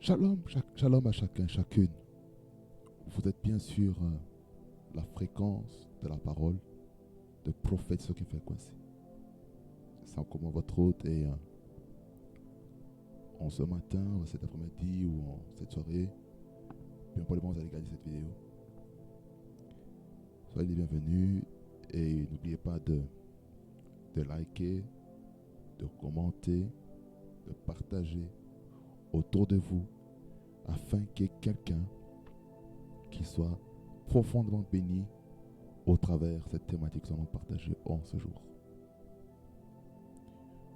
Shalom, shalom à chacun, chacune. Vous êtes bien sur la fréquence de la parole de prophète ce qui fait coincer. C'est encore votre hôte et en ce matin, ou cet après-midi ou en cette soirée, peu importe le moment où vous allez regarder cette vidéo. Soyez les bienvenus et n'oubliez pas de liker, de commenter, de partager autour de vous afin qu'il y ait quelqu'un qui soit profondément béni au travers de cette thématique que nous allons partager en ce jour.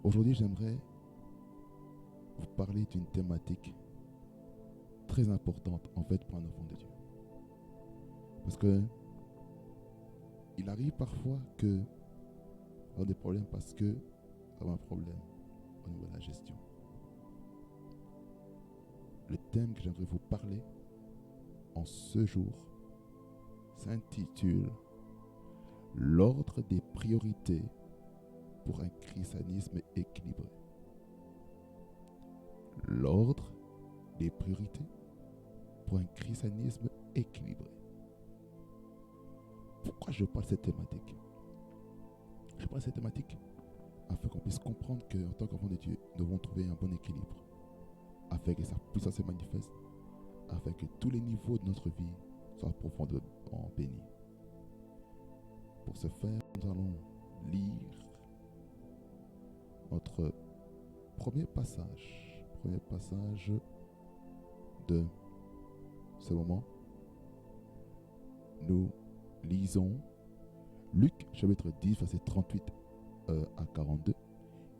Aujourd'hui, j'aimerais vous parler d'une thématique très importante en fait pour un enfant de Dieu. Parce que il arrive parfois que on a des problèmes parce que on a un problème au niveau de la gestion. Le thème que j'aimerais vous parler en ce jour s'intitule l'ordre des priorités pour un christianisme équilibré. L'ordre des priorités pour un christianisme équilibré. Pourquoi je parle de cette thématique? Je parle de cette thématique afin qu'on puisse comprendre qu'en tant qu'enfant de Dieu, nous devons trouver un bon équilibre afin que sa puissance se manifeste, afin que tous les niveaux de notre vie soient profondément bénis. Pour ce faire, nous allons lire notre premier passage de ce moment. Nous lisons Luc chapitre 10 verset 38 à 42.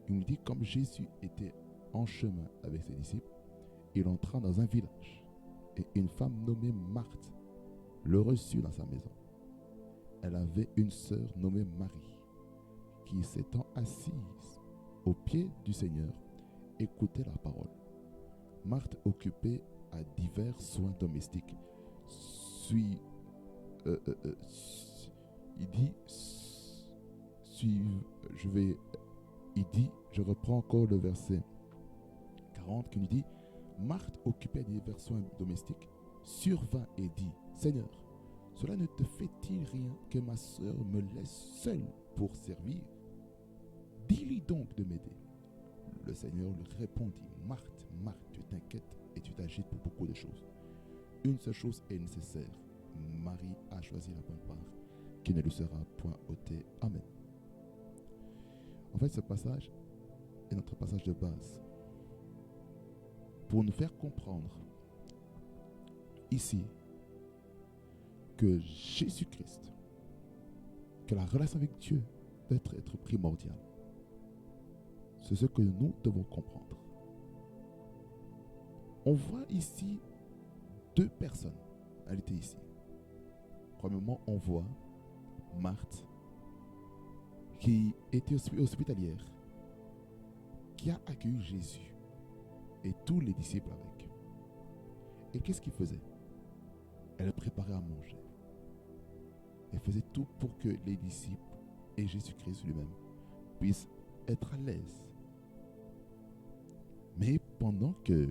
Il nous dit: comme Jésus était en chemin avec ses disciples, il entra dans un village et une femme nommée Marthe le reçut dans sa maison. Elle avait une sœur nommée Marie qui, s'étant assise au pied du Seigneur, écoutait la parole. Marthe, occupée à divers soins domestiques, je reprends encore le verset 40 qui nous dit: Marthe, occupée à divers soins domestiques, survint et dit: Seigneur, cela ne te fait-il rien que ma sœur me laisse seule pour servir? Dis-lui donc de m'aider. Le Seigneur lui répondit: Marthe, Marthe, tu t'inquiètes et tu t'agites pour beaucoup de choses. Une seule chose est nécessaire. Marie a choisi la bonne part, qui ne lui sera point ôtée. Amen. En fait, ce passage est notre passage de base pour nous faire comprendre ici que Jésus-Christ, que la relation avec Dieu doit être primordiale. C'est ce que nous devons comprendre. On voit ici deux personnes. Elle était ici. Premièrement, on voit Marthe qui était hospitalière, qui a accueilli Jésus et tous les disciples avec. Et qu'est-ce qu'il faisait? Elle préparait à manger. Elle faisait tout pour que les disciples et Jésus-Christ lui-même puissent être à l'aise. Mais pendant que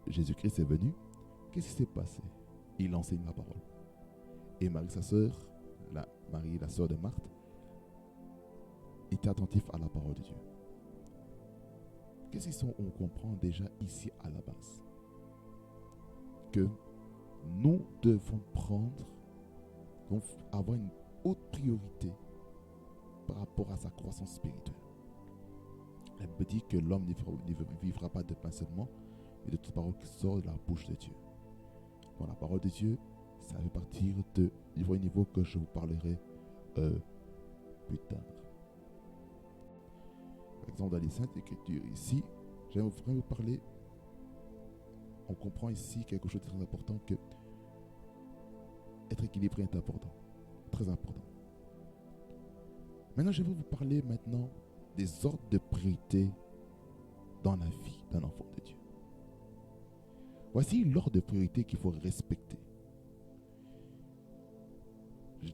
Jésus-Christ est venu, qu'est-ce qui s'est passé? Il enseigne la parole. Et Marie, sa sœur, Marie, la sœur de Marthe, était attentif à la parole de Dieu. Qu'est-ce qu'on comprend déjà ici à la base? Que nous devons avoir une haute priorité par rapport à sa croissance spirituelle. La Bible dit que l'homme ne vivra pas de pain seulement, mais de toute parole qui sort de la bouche de Dieu. Bon, la parole de Dieu, ça va partir de niveau que je vous parlerai plus tard. Par exemple, dans les Saintes Écritures, ici, j'aimerais vous parler. On comprend ici quelque chose de très important, que être équilibré est important, très important. Maintenant, je vais vous parler des ordres de priorité dans la vie d'un enfant de Dieu. Voici l'ordre de priorité qu'il faut respecter.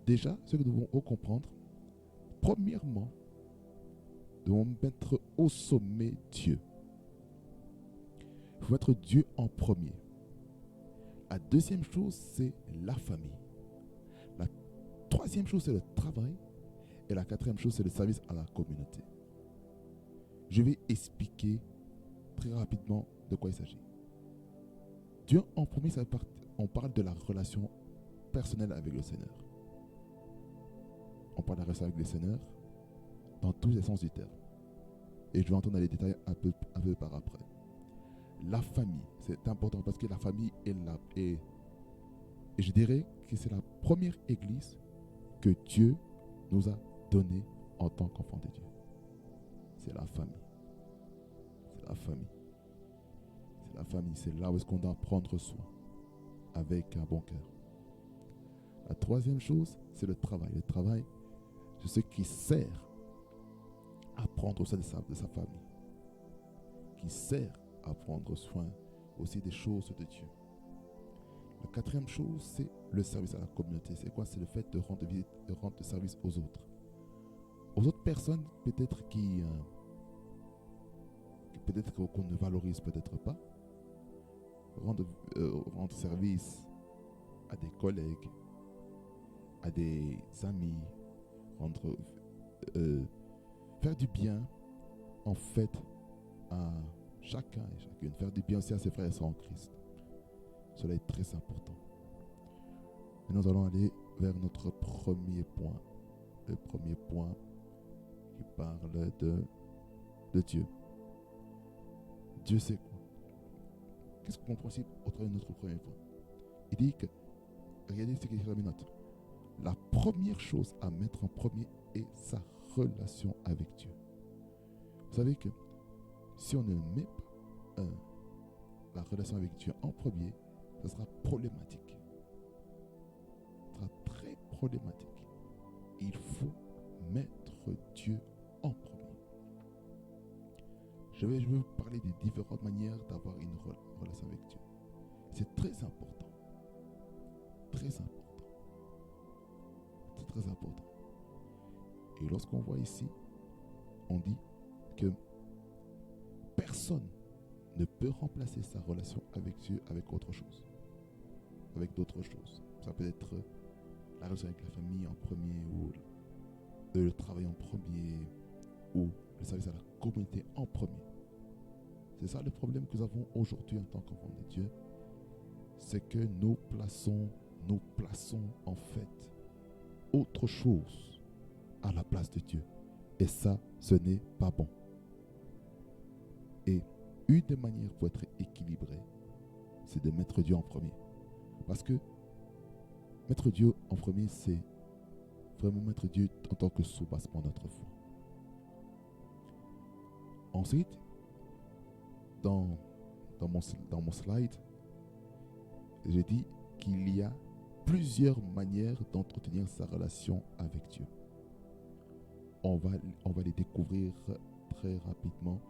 Déjà, ce que nous devons comprendre, premièrement, nous devons mettre au sommet Dieu. Il faut mettre Dieu en premier. La deuxième chose, c'est la famille. La troisième chose, c'est le travail. Et la quatrième chose, c'est le service à la communauté. Je vais expliquer très rapidement de quoi il s'agit. Dieu en premier, on parle de la relation personnelle avec le Seigneur. On parle de la relation avec le Seigneur dans tous les sens du terme. Et je vais entrer dans les détails un peu par après. La famille, c'est important parce que la famille et je dirais que c'est la première église que Dieu nous a donnée en tant qu'enfants de Dieu. C'est la famille. C'est la famille. C'est la famille. C'est là où est-ce qu'on doit prendre soin avec un bon cœur. La troisième chose, c'est le travail. Le travail, c'est ce qui sert à prendre soin de sa famille. Qui sert à prendre soin aussi des choses de Dieu. La quatrième chose, c'est le service à la communauté. C'est quoi? C'est le fait de rendre service aux autres. Aux autres personnes, peut-être qu'on ne valorise peut-être pas. Rendre service à des collègues, à des amis, faire du bien, en fait, à chacun et chacune. Faire du bien aussi à ses frères et sœurs en Christ. Cela est très important. Et nous allons aller vers notre premier point. Le premier point qui parle de Dieu. Dieu c'est quoi? Qu'est-ce qu'on comprend ici au travers de notre premier point? Il dit que, regardez ce qu'il écrit dans mes notes. La première chose à mettre en premier est sa relation avec Dieu. Vous savez que si on ne met pas la relation avec Dieu en premier, ça sera problématique. Ça sera très problématique. Il faut mettre Dieu en premier. Je vais vous parler des différentes manières d'avoir une relation avec Dieu. C'est très important. Très important. C'est très important. Et lorsqu'on voit ici, on dit que personne ne peut remplacer sa relation avec Dieu avec autre chose. Avec d'autres choses. Ça peut être la relation avec la famille en premier, ou le travail en premier, ou le service à la communauté en premier. C'est ça le problème que nous avons aujourd'hui en tant qu'enfants de Dieu. C'est que nous plaçons en fait autre chose à la place de Dieu. Et ça, ce n'est pas bon. Et une des manières pour être équilibré, c'est de mettre Dieu en premier. Parce que mettre Dieu en premier, c'est vraiment mettre Dieu en tant que soubassement de notre foi. Ensuite, dans mon slide, j'ai dit qu'il y a plusieurs manières d'entretenir sa relation avec Dieu. On va les découvrir très rapidement.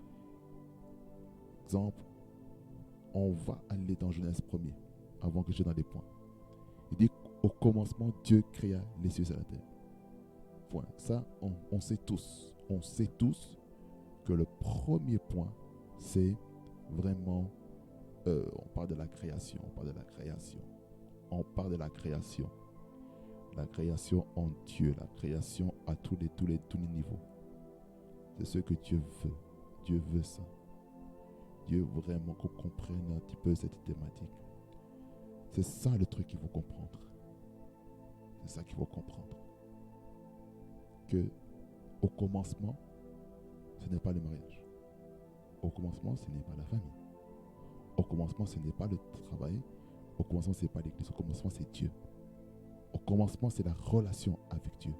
Exemple, on va aller dans Genèse 1er, avant que je dans les points. Il dit qu'au commencement, Dieu créa les cieux et la terre. Point. Ça, on sait tous. On sait tous que le premier point, c'est vraiment, on parle de la création, on parle de la création. On parle de la création. La création en Dieu, la création à tous les niveaux. C'est ce que Dieu veut. Dieu veut ça. Dieu veut vraiment qu'on comprenne un petit peu cette thématique. C'est ça le truc qu'il faut comprendre. C'est ça qu'il faut comprendre. Que au commencement, ce n'est pas le mariage. Au commencement, ce n'est pas la famille. Au commencement, ce n'est pas le travail. Au commencement, ce n'est pas l'église. Au commencement, c'est Dieu. Au commencement, c'est la relation avec Dieu.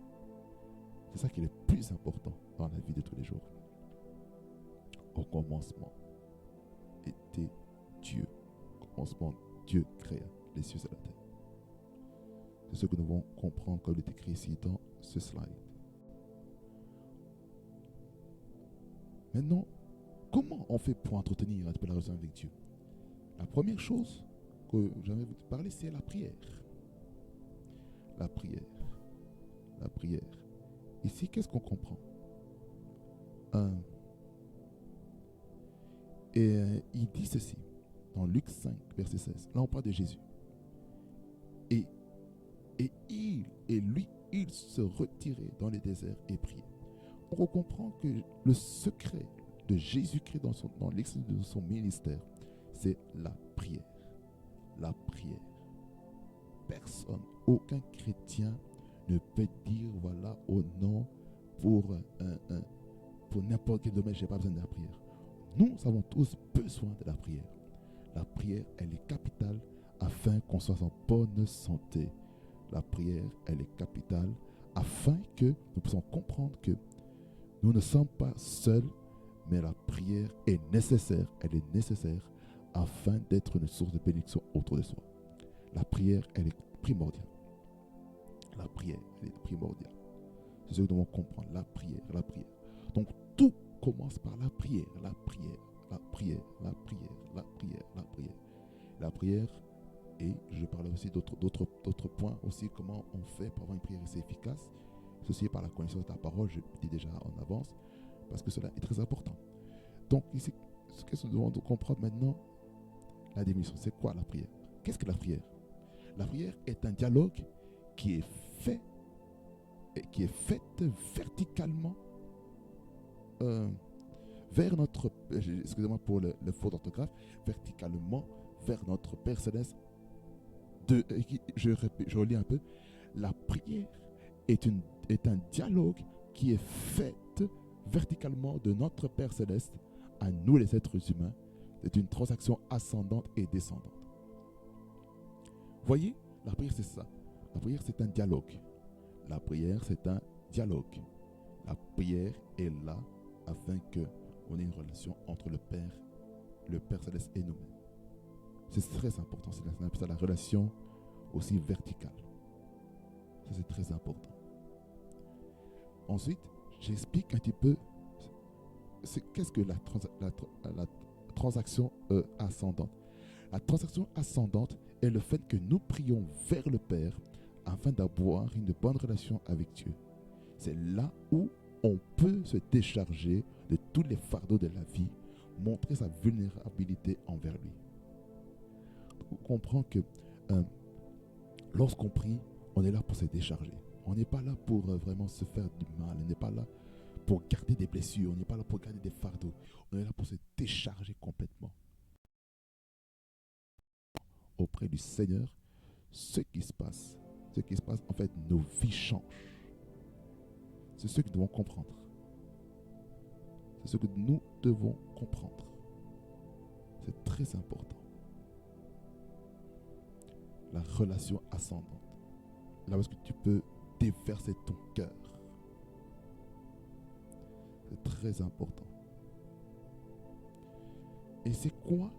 C'est ça qui est le plus important dans la vie de tous les jours. Au commencement était Dieu. Au commencement, Dieu créa les cieux et la terre. C'est ce que nous devons comprendre comme il est écrit ici dans ce slide. Maintenant, comment on fait pour entretenir un peu la relation avec Dieu? La première chose que j'aimerais vous parler, c'est la prière. La prière. La prière. Ici, qu'est-ce qu'on comprend? Il dit ceci. dans Luc 5, verset 16. Là, on parle de Jésus. Et il se retirait dans les déserts et priait. Donc, on comprend que le secret de Jésus-Christ dans l'exercice de son ministère, c'est la prière. La prière. Personne, aucun chrétien ne peut dire, voilà, oh non, pour n'importe quel domaine, je n'ai pas besoin de la prière. Nous avons tous besoin de la prière. La prière, elle est capitale afin qu'on soit en bonne santé. La prière, elle est capitale afin que nous puissions comprendre que nous ne sommes pas seuls, mais la prière est nécessaire. Elle est nécessaire afin d'être une source de bénédiction autour de soi. La prière, elle est primordiale. La prière, elle est primordiale. C'est ce que nous devons comprendre. La prière, la prière. Donc, tout commence par la prière, la prière, la prière, la prière, la prière, la prière. La prière, et je parlais aussi d'autres points aussi, comment on fait pour avoir une prière assez efficace. Ceci par la connaissance de ta parole, je dis déjà en avance, parce que cela est très important. Donc, ici, ce que nous devons comprendre maintenant, la définition, c'est quoi la prière? Qu'est-ce que la prière? La prière est un dialogue qui est fait verticalement vers notre, excusez-moi pour le faux d'orthographe, verticalement vers notre Père Céleste. Je relis un peu. La prière est un dialogue qui est fait verticalement de notre Père Céleste à nous les êtres humains. C'est une transaction ascendante et descendante. Voyez, la prière c'est ça. La prière c'est un dialogue. La prière c'est un dialogue. La prière est là afin qu'on ait une relation entre le Père Céleste et nous-mêmes. C'est très important. C'est la relation aussi verticale. Ça c'est très important. Ensuite, j'explique un petit peu qu'est-ce que la transaction ascendante. La transaction ascendante est le fait que nous prions vers le Père afin d'avoir une bonne relation avec Dieu. C'est là où on peut se décharger de tous les fardeaux de la vie, montrer sa vulnérabilité envers lui. On comprend que lorsqu'on prie, on est là pour se décharger. On n'est pas là pour vraiment se faire du mal. On n'est pas là pour garder des blessures. On n'est pas là pour garder des fardeaux. On est là pour se décharger complètement auprès du Seigneur. Ce qui se passe, en fait, nos vies changent. C'est ce que nous devons comprendre. C'est ce que nous devons comprendre. C'est très important. La relation ascendante. Là où est-ce que tu peux déverser ton cœur. C'est très important. Et c'est quoi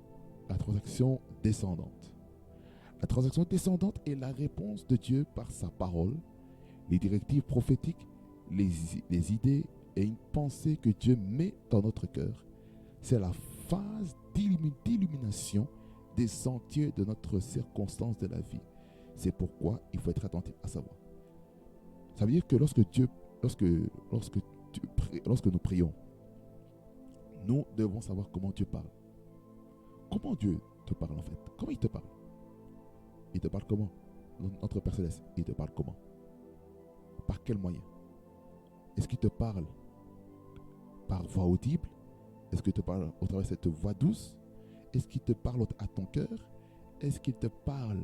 la transaction descendante? La transaction descendante est la réponse de Dieu par sa parole, les directives prophétiques, les idées et une pensée que Dieu met dans notre cœur. C'est la phase d'illumination des sentiers de notre circonstance de la vie. C'est pourquoi il faut être attentif à sa voix. Ça veut dire que lorsque nous prions, nous devons savoir comment Dieu parle. Comment Dieu te parle en fait? Comment il te parle? Il te parle comment? Notre Père Céleste, il te parle comment? Par quel moyen? Est-ce qu'il te parle par voix audible? Est-ce qu'il te parle au travers de cette voix douce? Est-ce qu'il te parle à ton cœur? Est-ce qu'il te parle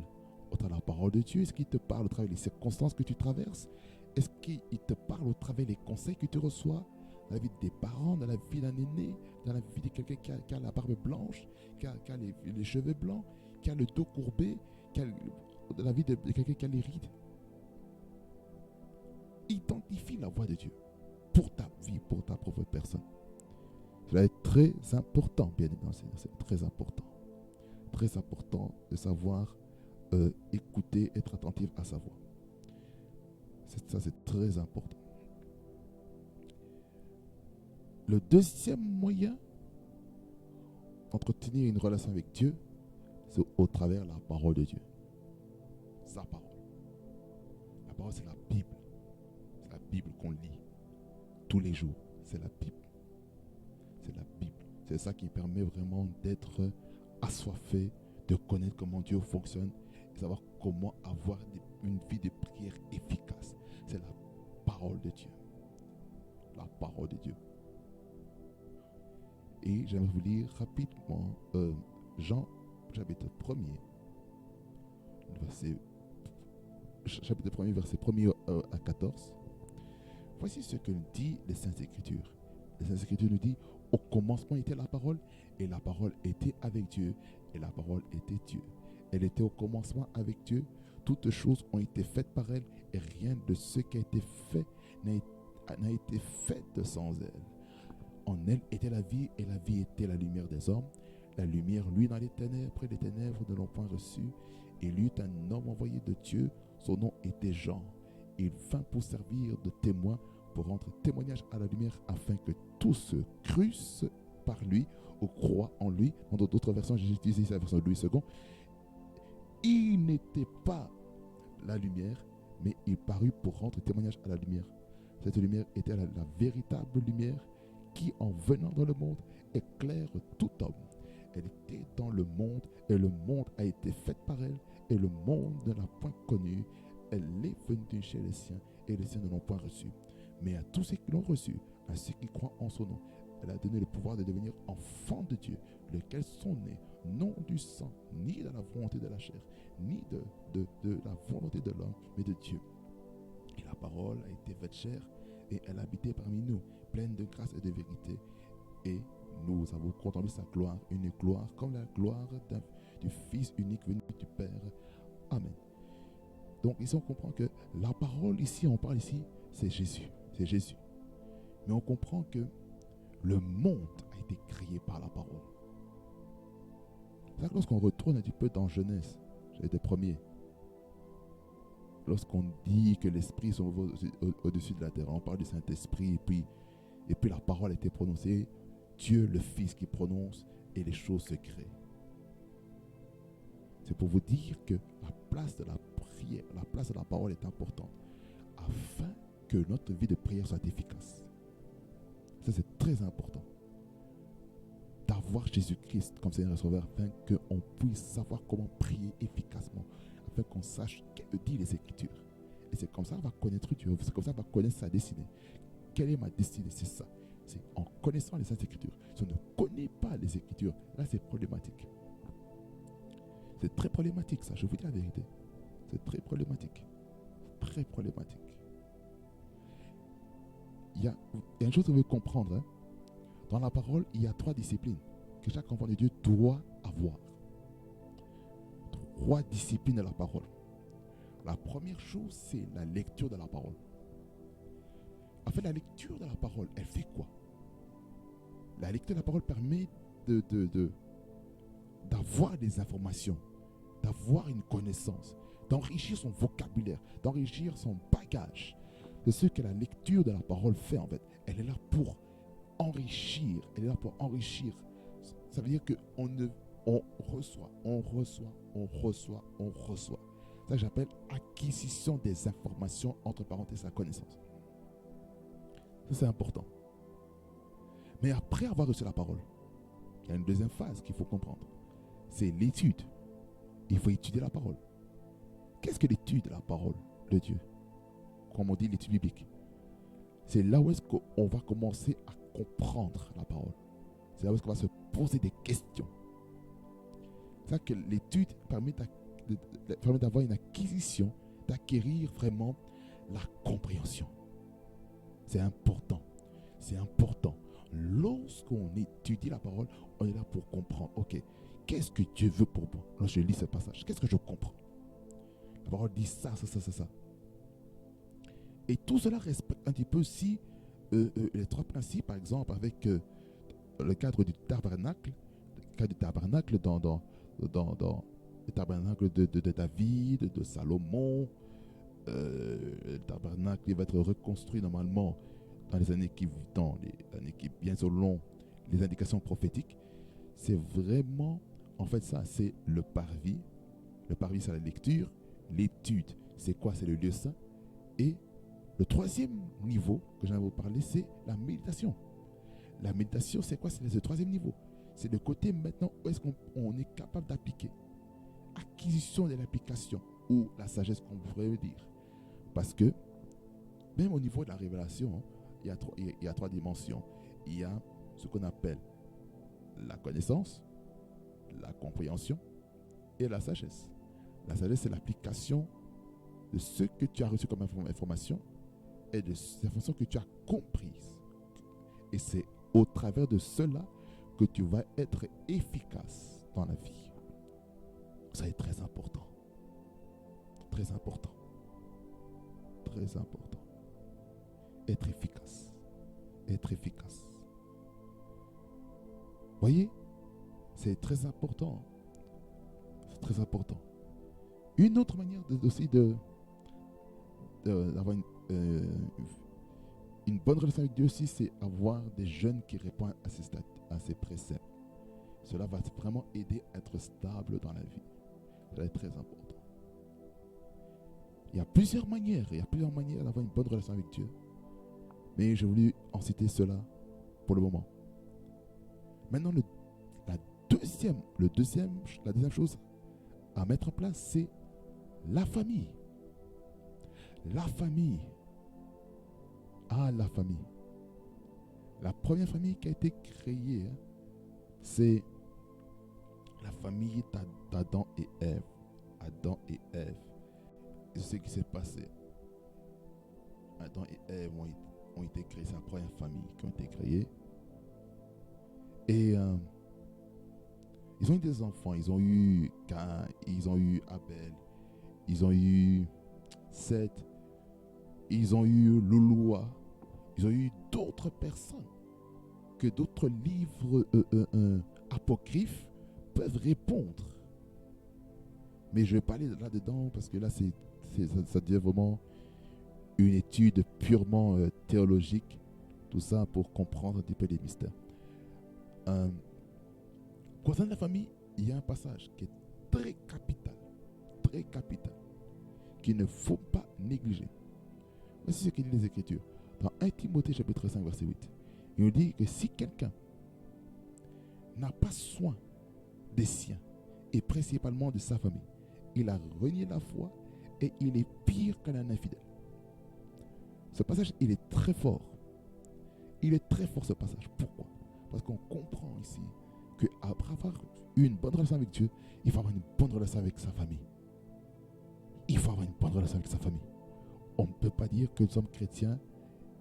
au travers de la parole de Dieu? Est-ce qu'il te parle au travers des circonstances que tu traverses? Est-ce qu'il te parle au travers des conseils que tu reçois dans la vie des parents, dans la vie d'un aîné, dans la vie de quelqu'un qui a la barbe blanche, qui a les cheveux blancs, qui a le dos courbé, dans la vie de quelqu'un qui a les rides? Identifie la voix de Dieu pour ta vie, pour ta propre personne. Cela est très important, bien évidemment, c'est très important. Très important de savoir écouter, être attentif à sa voix. Ça, c'est très important. Le deuxième moyen d'entretenir une relation avec Dieu, c'est au travers de la parole de Dieu. Sa parole. La parole, c'est la Bible. C'est la Bible qu'on lit tous les jours. C'est la Bible. C'est la Bible. C'est ça qui permet vraiment d'être assoiffé de connaître comment Dieu fonctionne et savoir comment avoir une vie de prière efficace. C'est la parole de Dieu. La parole de Dieu. Et j'aimerais vous lire rapidement Jean chapitre 1er, chapitre 1er, verset 1er à 14. Voici ce que nous dit les Saintes Écritures. Les Saintes Écritures nous disent: au commencement était la parole, et la parole était avec Dieu, et la parole était Dieu. Elle était au commencement avec Dieu. Toutes choses ont été faites par elle, et rien de ce qui a été fait n'a été fait sans elle. En elle était la vie, et la vie était la lumière des hommes. La lumière, lui, dans les ténèbres, et les ténèbres ne l'ont point reçue. Il y eut un homme envoyé de Dieu, son nom était Jean. Il vint pour servir de témoin, pour rendre témoignage à la lumière, afin que tous se crussent par lui ou croient en lui. Dans d'autres versions, j'ai utilisé la version de Louis II. Il n'était pas la lumière, mais il parut pour rendre témoignage à la lumière. Cette lumière était la véritable lumière qui, en venant dans le monde, éclaire tout homme. Elle était dans le monde, et le monde a été fait par elle, et le monde ne l'a point connue. Elle est venue chez les siens, et les siens ne l'ont point reçue. Mais à tous ceux qui l'ont reçue, à ceux qui croient en son nom, elle a donné le pouvoir de devenir enfants de Dieu, lesquels sont nés, non du sang, ni de la volonté de la chair, ni de la volonté de l'homme, mais de Dieu. Et la parole a été faite chair, et elle habitait parmi nous, pleine de grâce et de vérité. Et nous avons contemplé sa gloire, une gloire comme la gloire du Fils unique venu du Père. Amen. Donc ici on comprend que la parole, ici on parle ici, c'est Jésus. C'est Jésus. Mais on comprend que le monde a été créé par la parole. C'est ça que lorsqu'on retourne un petit peu dans Genèse, j'étais premier, lorsqu'on dit que l'Esprit est au-dessus de la terre, on parle du Saint-Esprit, et puis la parole a été prononcée, Dieu le Fils qui prononce, et les choses se créent. C'est pour vous dire que la place de la prière, la place de la parole est importante, afin que notre vie de prière soit efficace. Ça, c'est très important. D'avoir Jésus-Christ comme Seigneur et Sauveur, afin qu'on puisse savoir comment prier efficacement, afin qu'on sache ce que dit les Écritures. Et c'est comme ça qu'on va connaître Dieu, c'est comme ça qu'on va connaître sa destinée. Quelle est ma destinée? C'est ça. C'est en connaissant les Saintes Écritures. Si on ne connaît pas les Écritures, là c'est problématique. C'est très problématique ça, je vous dis la vérité. C'est très problématique. Très problématique. Il y a une chose que vous devez comprendre. Hein. Dans la parole, il y a 3 disciplines que chaque enfant de Dieu doit avoir. 3 disciplines de la parole. La première chose, c'est la lecture de la parole. En fait, la lecture de la parole, elle fait quoi? La lecture de la parole permet d'avoir des informations, d'avoir une connaissance, d'enrichir son vocabulaire, d'enrichir son bagage. C'est ce que la lecture de la parole fait en fait. Elle est là pour enrichir. Elle est là pour enrichir. Ça veut dire qu'on reçoit. Ça que j'appelle acquisition des informations, entre parenthèses, la connaissance. Ça c'est important. Mais après avoir reçu la parole, il y a une deuxième phase qu'il faut comprendre. C'est l'étude. Il faut étudier la parole. Qu'est-ce que l'étude de la parole de Dieu? Comme on dit, l'étude biblique. C'est là où est-ce qu'on va commencer à comprendre la parole. C'est là où est-ce qu'on va se poser des questions. C'est ça que l'étude permet d'avoir une acquisition, d'acquérir vraiment la compréhension. C'est important. C'est important. Lorsqu'on étudie la parole, on est là pour comprendre. Ok, qu'est-ce que Dieu veut pour moi? Lorsque je lis ce passage, qu'est-ce que je comprends? La parole dit ça. Et tout cela respecte un petit peu aussi les 3 principes, par exemple, avec le cadre du tabernacle, dans le tabernacle de David, de Salomon. Le tabernacle il va être reconstruit normalement dans les années qui viennent selon les indications prophétiques. C'est vraiment, en fait, ça, c'est le parvis. Le parvis, c'est la lecture. L'étude, c'est quoi? C'est le lieu saint. Et le 3e niveau que j'aimerais vous parler, c'est la méditation. La méditation, c'est quoi? C'est le 3e niveau. C'est le côté maintenant où est-ce qu'on est capable d'appliquer. Acquisition de l'application ou la sagesse qu'on pourrait dire. Parce que même au niveau de la révélation, il y a trois dimensions. Il y a ce qu'on appelle la connaissance, la compréhension et la sagesse. La sagesse, c'est l'application de ce que tu as reçu comme information et de ces informations que tu as comprises. Et c'est au travers de cela que tu vas être efficace dans la vie. Ça est très important. Très important. Très important. Être efficace. Être efficace. Voyez, c'est très important. C'est très important. Une autre manière aussi d'avoir une bonne relation avec Dieu aussi, c'est avoir des jeunes qui répondent à ces préceptes. Cela va vraiment aider à être stable dans la vie. Cela est très important. Il y a plusieurs manières d'avoir une bonne relation avec Dieu. Mais j'ai voulu en citer cela pour le moment. Maintenant, la deuxième chose à mettre en place, c'est la famille. La famille. Ah, la famille. La première famille qui a été créée, c'est la famille d'Adam et Ève. Adam et Ève. Et c'est ce qui s'est passé. Adam et Ève ont été créés. C'est la première famille qui a été créée. Et ils ont eu des enfants. Ils ont eu Cain, ils ont eu Abel, ils ont eu Seth, ils ont eu Louloua, ils ont eu d'autres personnes que d'autres livres apocryphes peuvent répondre. Mais je vais pas aller là-dedans parce que là, ça devient vraiment une étude purement théologique, tout ça pour comprendre un petit peu les mystères. Concernant la famille, il y a un passage qui est très capital, qu'il ne faut pas négliger. Voici ce qu'il dit les Écritures. Dans 1 Timothée chapitre 5 verset 8, il nous dit que si quelqu'un n'a pas soin des siens et principalement de sa famille, il a renié la foi et il est pire qu'un infidèle. Ce passage, il est très fort. Il est très fort ce passage. Pourquoi? Parce qu'on comprend ici qu'après avoir eu une bonne relation avec Dieu, il faut avoir une bonne relation avec sa famille. Il faut avoir une bonne relation avec sa famille. On ne peut pas dire que nous sommes chrétiens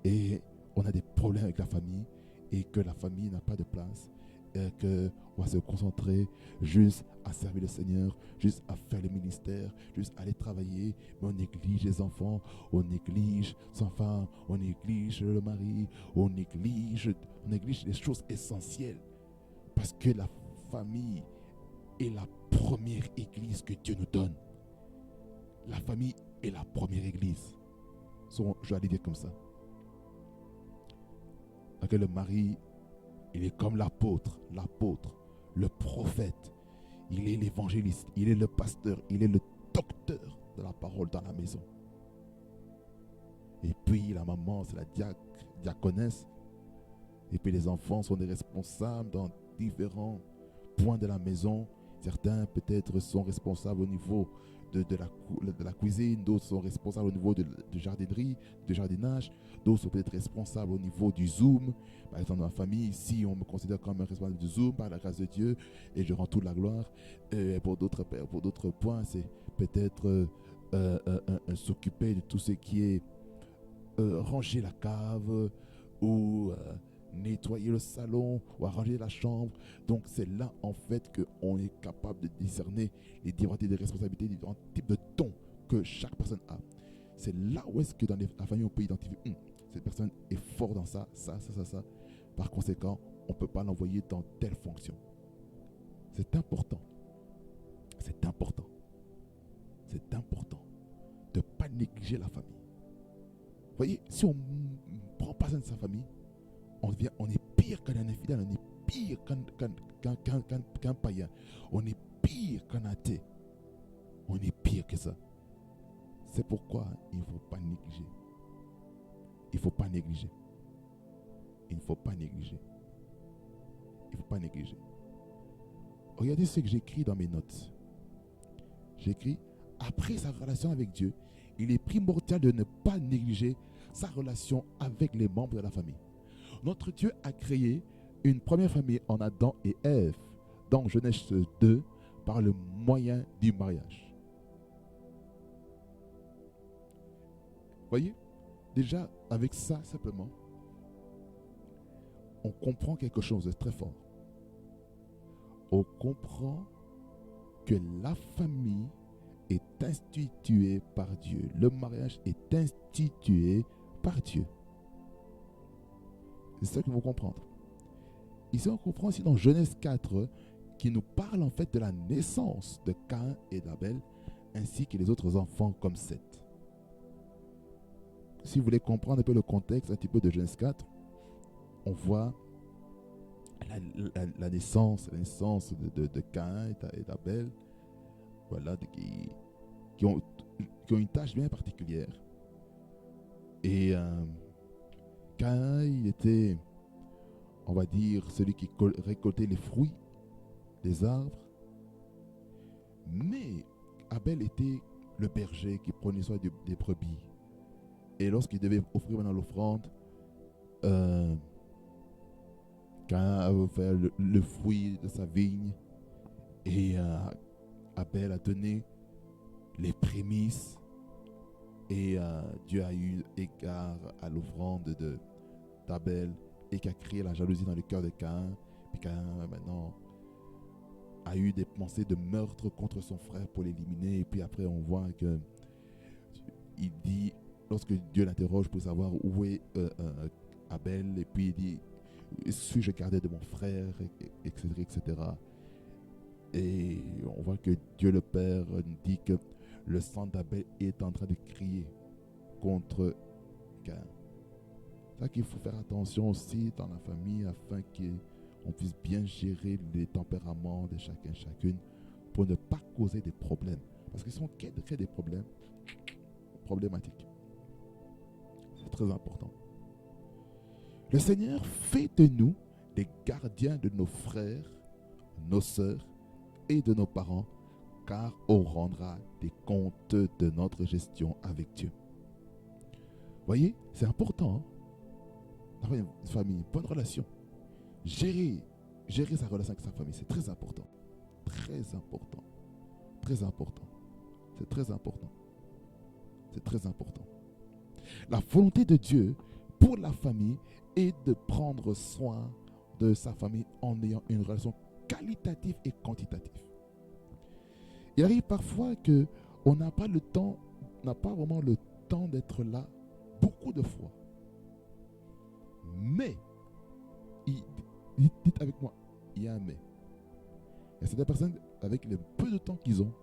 et on a des problèmes avec la famille et que la famille n'a pas de place et qu'on va se concentrer juste à servir le Seigneur, juste à faire le ministère, juste à aller travailler, mais on néglige les enfants, on néglige sa femme, on néglige le mari, on néglige les choses essentielles. Parce que la famille est la première église que Dieu nous donne. La famille est la première église. Je vais aller dire comme ça. Parce que le mari, il est comme l'apôtre, le prophète. Il est l'évangéliste, il est le pasteur, il est le docteur de la parole dans la maison. Et puis la maman, c'est la diaconesse. Et puis les enfants sont des responsables dans différents points de la maison. Certains peut-être sont responsables au niveau de la cuisine, d'autres sont responsables au niveau de jardinerie, de jardinage, d'autres sont peut-être responsables au niveau du Zoom. Par exemple, dans ma famille, ici, on me considère comme un responsable du Zoom par la grâce de Dieu et je rends toute la gloire. Et pour d'autres points, c'est peut-être s'occuper de tout ce qui est ranger la cave ou nettoyer le salon ou arranger la chambre. Donc c'est là en fait qu'on est capable de discerner les différents types de responsabilités, les différents types de dons que chaque personne a. C'est là où est-ce que dans la famille on peut identifier cette personne est forte dans ça. Par conséquent, on ne peut pas l'envoyer dans telle fonction. C'est important. C'est important de ne pas négliger la famille. Vous voyez, si on ne prend pas soin de sa famille, on est pire qu'un infidèle, on est pire qu'un païen, on est pire qu'un athée, on est pire que ça. C'est pourquoi il ne faut pas négliger. Il ne faut pas négliger. Regardez ce que j'écris dans mes notes. J'écris, après sa relation avec Dieu, il est primordial de ne pas négliger sa relation avec les membres de la famille. Notre Dieu a créé une première famille en Adam et Ève dans Genèse 2 par le moyen du mariage. Voyez, déjà avec ça simplement, on comprend quelque chose de très fort. On comprend que la famille est instituée par Dieu. Le mariage est institué par Dieu. C'est ça qu'il faut comprendre. Ici, on comprend aussi dans Genèse 4 qui nous parle en fait de la naissance de Caïn et d'Abel ainsi que les autres enfants comme Seth. Si vous voulez comprendre un peu le contexte un petit peu de Genèse 4, on voit la naissance de Caïn et d'Abel, voilà, qui ont une tâche bien particulière. Et Caïn, il était, on va dire, celui qui récoltait les fruits des arbres. Mais Abel était le berger qui prenait soin des brebis. Et lorsqu'il devait offrir maintenant l'offrande, Caïn a offert le fruit de sa vigne et Abel a donné les prémices et Dieu a eu égard à l'offrande d'Abel et qui a créé la jalousie dans le cœur de Caïn. Puis Caïn maintenant a eu des pensées de meurtre contre son frère pour l'éliminer. Et puis après on voit que il dit, lorsque Dieu l'interroge pour savoir où est Abel, et puis il dit, suis-je gardé de mon frère, etc., etc. Et on voit que Dieu le Père dit que le sang d'Abel est en train de crier contre Caïn. C'est ça qu'il faut faire attention aussi dans la famille afin qu'on puisse bien gérer les tempéraments de chacun, chacune pour ne pas causer des problèmes. Parce qu'ils sont créés des problèmes problématiques. C'est très important. Le Seigneur fait de nous des gardiens de nos frères, nos sœurs et de nos parents, car on rendra des comptes de notre gestion avec Dieu. Voyez, c'est important. Hein? D'avoir une famille, une bonne relation. Gérer sa relation avec sa famille, c'est très important. Très important. Très important. C'est très important. C'est très important. La volonté de Dieu pour la famille est de prendre soin de sa famille en ayant une relation qualitative et quantitative. Il arrive parfois qu'on n'a pas vraiment le temps d'être là beaucoup de fois. Mais, dites avec moi, il y a un mais. Il y a certaines personnes, avec le peu de temps qu'ils ont,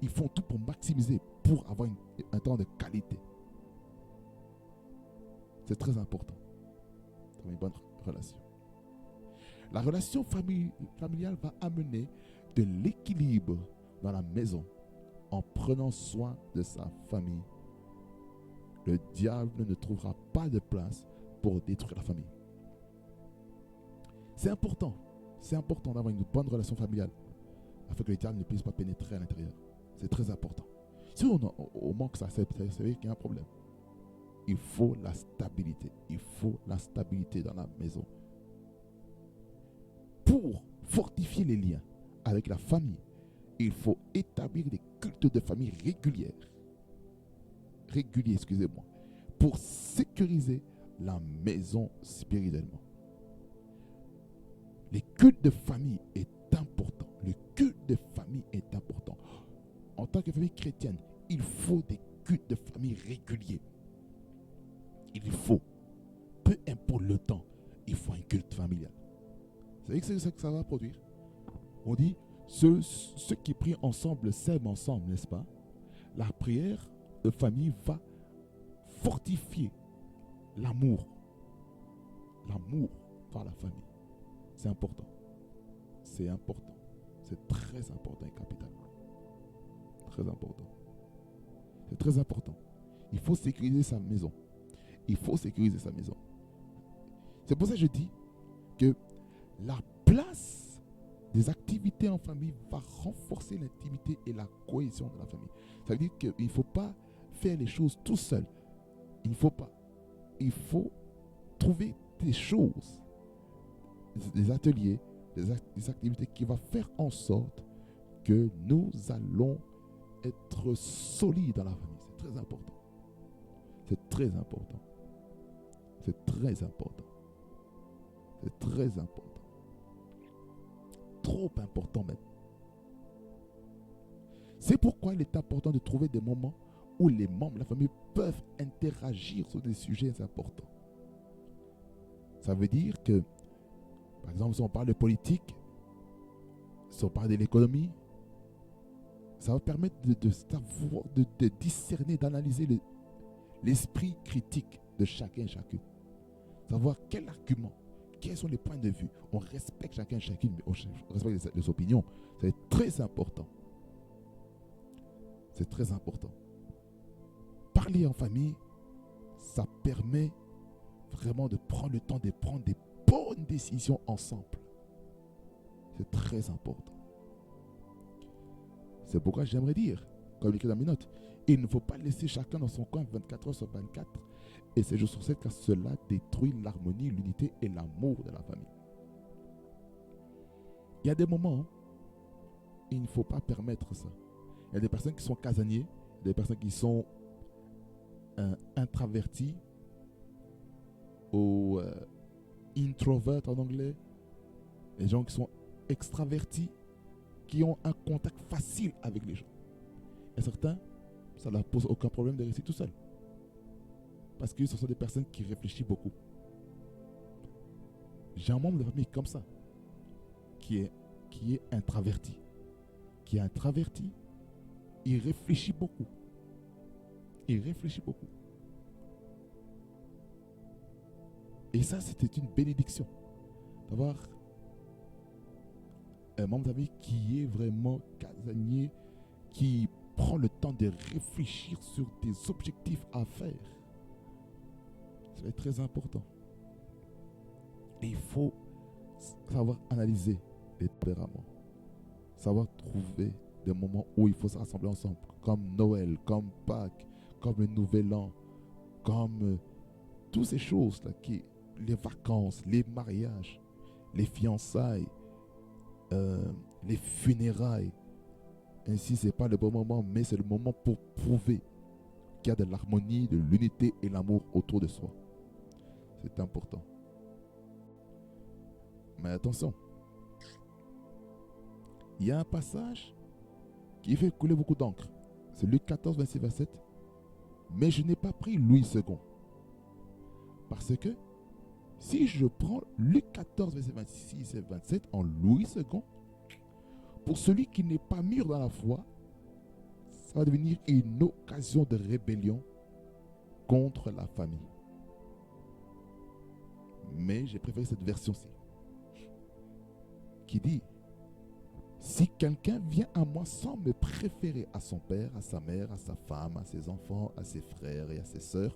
ils font tout pour maximiser, pour avoir un temps de qualité. C'est très important d'avoir une bonne relation. La relation familiale va amener de l'équilibre dans la maison en prenant soin de sa famille. Le diable ne trouvera pas de place pour détruire la famille. C'est important d'avoir une bonne relation familiale afin que le diable ne puisse pas pénétrer à l'intérieur. C'est très important. Si on manque ça, c'est qu'il y a un problème. Il faut la stabilité. Il faut la stabilité dans la maison. Pour fortifier les liens avec la famille, il faut établir des cultes de famille réguliers, pour sécuriser la maison spirituellement. Les cultes de famille est important. Le culte de famille est important. En tant que famille chrétienne, il faut des cultes de famille réguliers. Il faut, peu importe le temps, il faut un culte familial. Vous savez que c'est ça que ça va produire? On dit, ceux qui prient ensemble s'aiment ensemble, n'est-ce pas? La prière de famille va fortifier l'amour par la famille. C'est important. C'est important. C'est très important et capital. Très important. C'est très important. Il faut sécuriser sa maison. C'est pour ça que je dis que la place des activités en famille va renforcer l'intimité et la cohésion de la famille. Ça veut dire qu'il ne faut pas faire les choses tout seul. Il ne faut pas. Il faut trouver des choses, des ateliers, des activités qui vont faire en sorte que nous allons être solides dans la famille. C'est très important. C'est très important. C'est très important. C'est très important. Trop important même. C'est pourquoi il est important de trouver des moments où les membres de la famille peuvent interagir sur des sujets importants. Ça veut dire que, par exemple, si on parle de politique, si on parle de l'économie, ça va permettre de savoir, de discerner, d'analyser l'esprit critique de chacun et chacune. Savoir quel argument, quels sont les points de vue. On respecte chacun et chacune, mais on respecte les opinions. C'est très important. C'est très important. Parler en famille, ça permet vraiment de prendre le temps de prendre des bonnes décisions ensemble. C'est très important. C'est pourquoi j'aimerais dire, comme écrit dans mes notes, il ne faut pas laisser chacun dans son coin 24 heures sur 24 et 7 jours sur 7, car cela détruit l'harmonie, l'unité et l'amour de la famille. Il y a des moments où il ne faut pas permettre ça. Il y a des personnes qui sont casaniers, des personnes qui sont introverties ou introverts en anglais, les gens qui sont extravertis, qui ont un contact facile avec les gens. Et certains, ça ne leur pose aucun problème de rester tout seul. Parce que ce sont des personnes qui réfléchissent beaucoup. J'ai un membre de famille comme ça, qui est introverti. Qui est introverti, il réfléchit beaucoup. Il réfléchit beaucoup. Et ça, c'était une bénédiction d'avoir un membre de famille qui est vraiment casanier, qui prend le temps de réfléchir sur des objectifs à faire. C'est très important. Et il faut savoir analyser les tempéraments, savoir trouver des moments où il faut se rassembler ensemble, comme Noël, comme Pâques, comme le Nouvel An, comme toutes ces choses-là, les vacances, les mariages, les fiançailles, les funérailles. Ainsi, ce n'est pas le bon moment, mais c'est le moment pour prouver qu'il y a de l'harmonie, de l'unité et l'amour autour de soi. C'est important. Mais attention, il y a un passage qui fait couler beaucoup d'encre. C'est Luc 14, verset 27. Mais je n'ai pas pris Louis II. Parce que si je prends Luc 14, verset 26 et 27 en Louis II, pour celui qui n'est pas mûr dans la foi, ça va devenir une occasion de rébellion contre la famille. Mais j'ai préféré cette version-ci, qui dit: si quelqu'un vient à moi sans me préférer à son père, à sa mère, à sa femme, à ses enfants, à ses frères et à ses sœurs,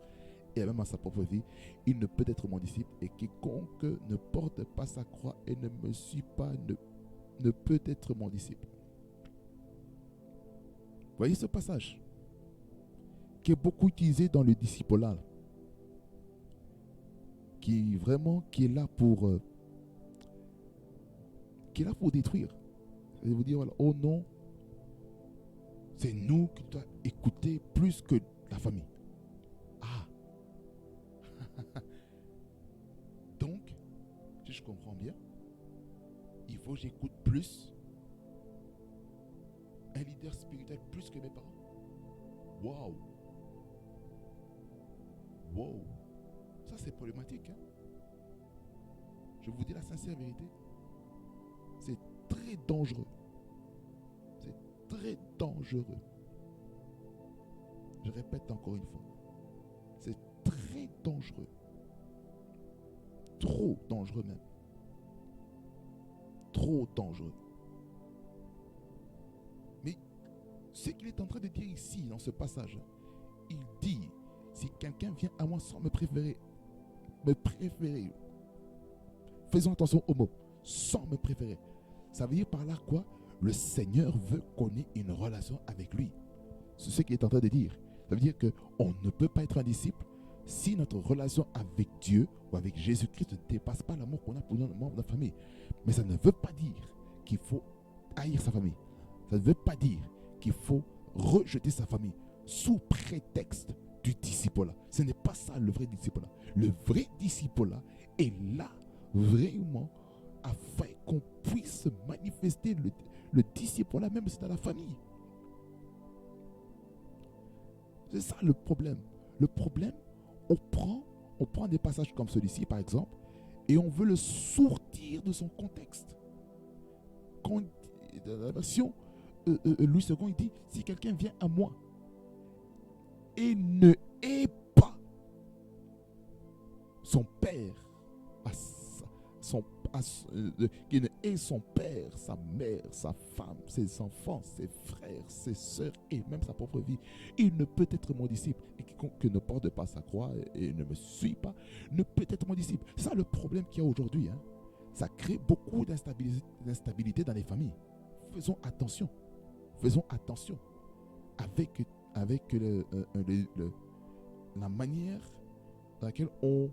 et même à sa propre vie, il ne peut être mon disciple. Et quiconque ne porte pas sa croix et ne me suit pas ne peut être mon disciple. Voyez ce passage qui est beaucoup utilisé dans le discipulat, qui est là pour détruire. Et vous dire, voilà, oh non, c'est nous qui doit écouter plus que la famille. Ah. Donc, si je comprends bien, il faut que j'écoute plus un leader spirituel plus que mes parents. Waouh. Wow. Ça, c'est problématique. Hein? Je vous dis la sincère vérité. C'est très dangereux. C'est très dangereux. Je répète encore une fois. C'est très dangereux. Trop dangereux même. Trop dangereux. Mais ce qu'il est en train de dire ici, dans ce passage, il dit, si quelqu'un vient à moi sans me préférer, faisons attention au mot, sans me préférer. Ça veut dire par là quoi? Le Seigneur veut qu'on ait une relation avec lui. C'est ce qu'il est en train de dire. Ça veut dire qu'on ne peut pas être un disciple si notre relation avec Dieu ou avec Jésus-Christ ne dépasse pas l'amour qu'on a pour nos membres de la famille. Mais ça ne veut pas dire qu'il faut haïr sa famille. Ça ne veut pas dire qu'il faut rejeter sa famille sous prétexte du disciple-là. Ce n'est pas ça le vrai disciple-là. Le vrai disciple-là est là vraiment afin qu'on puisse manifester le disciple-là même si c'est dans la famille. C'est ça le problème. Le problème, on prend des passages comme celui-ci par exemple et on veut le sortir de son contexte. Quand dans la version Louis II, il dit si quelqu'un vient à moi et ne hait pas son père, qui ne hait son père, sa mère, sa femme, ses enfants, ses frères, ses soeurs et même sa propre vie, il ne peut être mon disciple. Et quiconque ne porte pas sa croix et ne me suit pas ne peut être mon disciple. C'est ça le problème qu'il y a aujourd'hui. Ça crée beaucoup d'instabilité dans les familles. Faisons attention. Faisons attention avec la manière dans laquelle on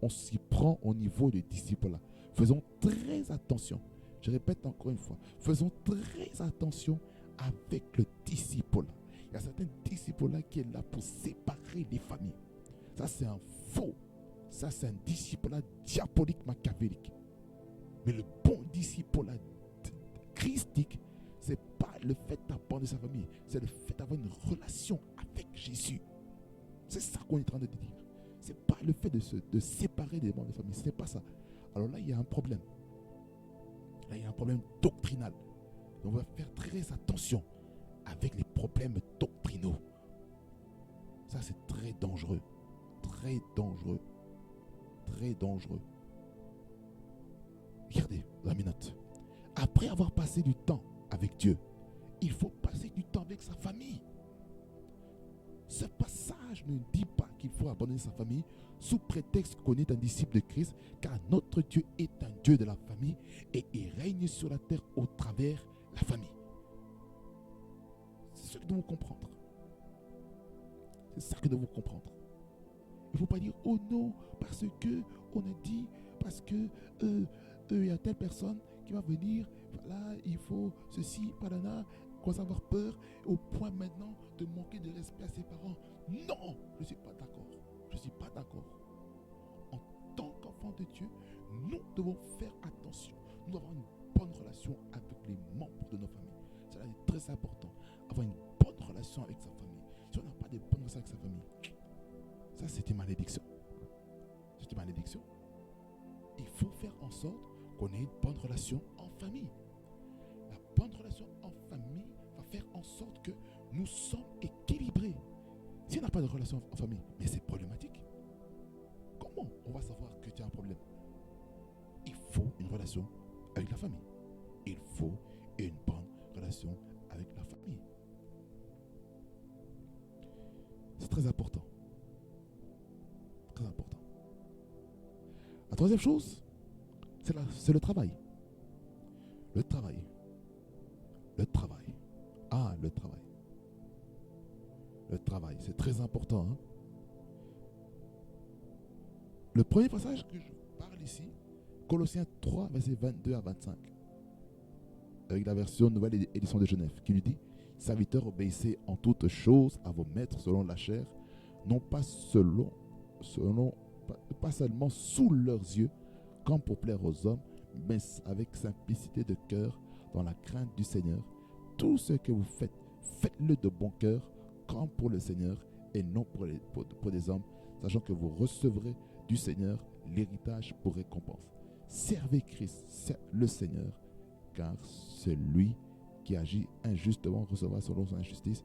s'y prend au niveau des disciples-là. Faisons très attention. Je répète encore une fois. Faisons très attention avec le disciple-là. Il y a certains disciples-là qui est là pour séparer les familles. Ça, c'est un faux. Ça, c'est un disciple-là diabolique, machiavélique. Mais le bon disciple-là christique, c'est pas le fait d'abandonner sa famille, c'est le fait d'avoir une relation avec Jésus. C'est ça qu'on est en train de dire. C'est pas le fait de séparer des membres de famille, c'est pas ça. Alors là, il y a un problème. Là, il y a un problème doctrinal. On va faire très attention avec les problèmes doctrinaux. Ça, c'est très dangereux. Très dangereux. Très dangereux. Regardez la minute. Après avoir passé du temps avec Dieu, il faut passer du temps avec sa famille. Ce passage ne dit pas qu'il faut abandonner sa famille sous prétexte qu'on est un disciple de Christ, car notre Dieu est un Dieu de la famille et il règne sur la terre au travers de la famille. C'est ce que nous devons comprendre. C'est ça que nous devons comprendre. Il ne faut pas dire, oh non, parce que on a dit, parce que il y a telle personne qui va venir, voilà, il faut ceci, palana, qu'on va avoir peur, au point maintenant de manquer de respect à ses parents. Non, je ne suis pas d'accord. Je ne suis pas d'accord. En tant qu'enfant de Dieu, nous devons faire attention. Nous devons avoir une bonne relation avec les membres de nos familles. Cela est très important. Avoir une bonne relation avec sa famille. Si on n'a pas de bonne relation avec sa famille, ça c'est une malédiction. C'est une malédiction. Il faut faire en sorte qu'on ait une bonne relation en famille. La bonne relation en famille va faire en sorte que nous sommes équilibrés. Si on n'a pas de relation en famille, mais c'est problématique. Comment on va savoir que tu as un problème? Il faut une relation avec la famille. Il faut une bonne relation avec la famille. C'est très important. Très important. La troisième chose, c'est le travail. Le travail. Le travail. Ah, le travail. Le travail, c'est très important. Le premier passage que je parle ici, Colossiens 3, versets 22 à 25, avec la version nouvelle édition de Genève, qui lui dit: serviteurs, obéissez en toutes choses à vos maîtres selon la chair, non pas pas seulement sous leurs yeux, comme pour plaire aux hommes, mais avec simplicité de cœur, dans la crainte du Seigneur. Tout ce que vous faites, faites-le de bon cœur, comme pour le Seigneur et non pour des hommes, sachant que vous recevrez du Seigneur l'héritage pour récompense. Servez Christ, le Seigneur, car c'est lui qui agit injustement recevra selon son injustice,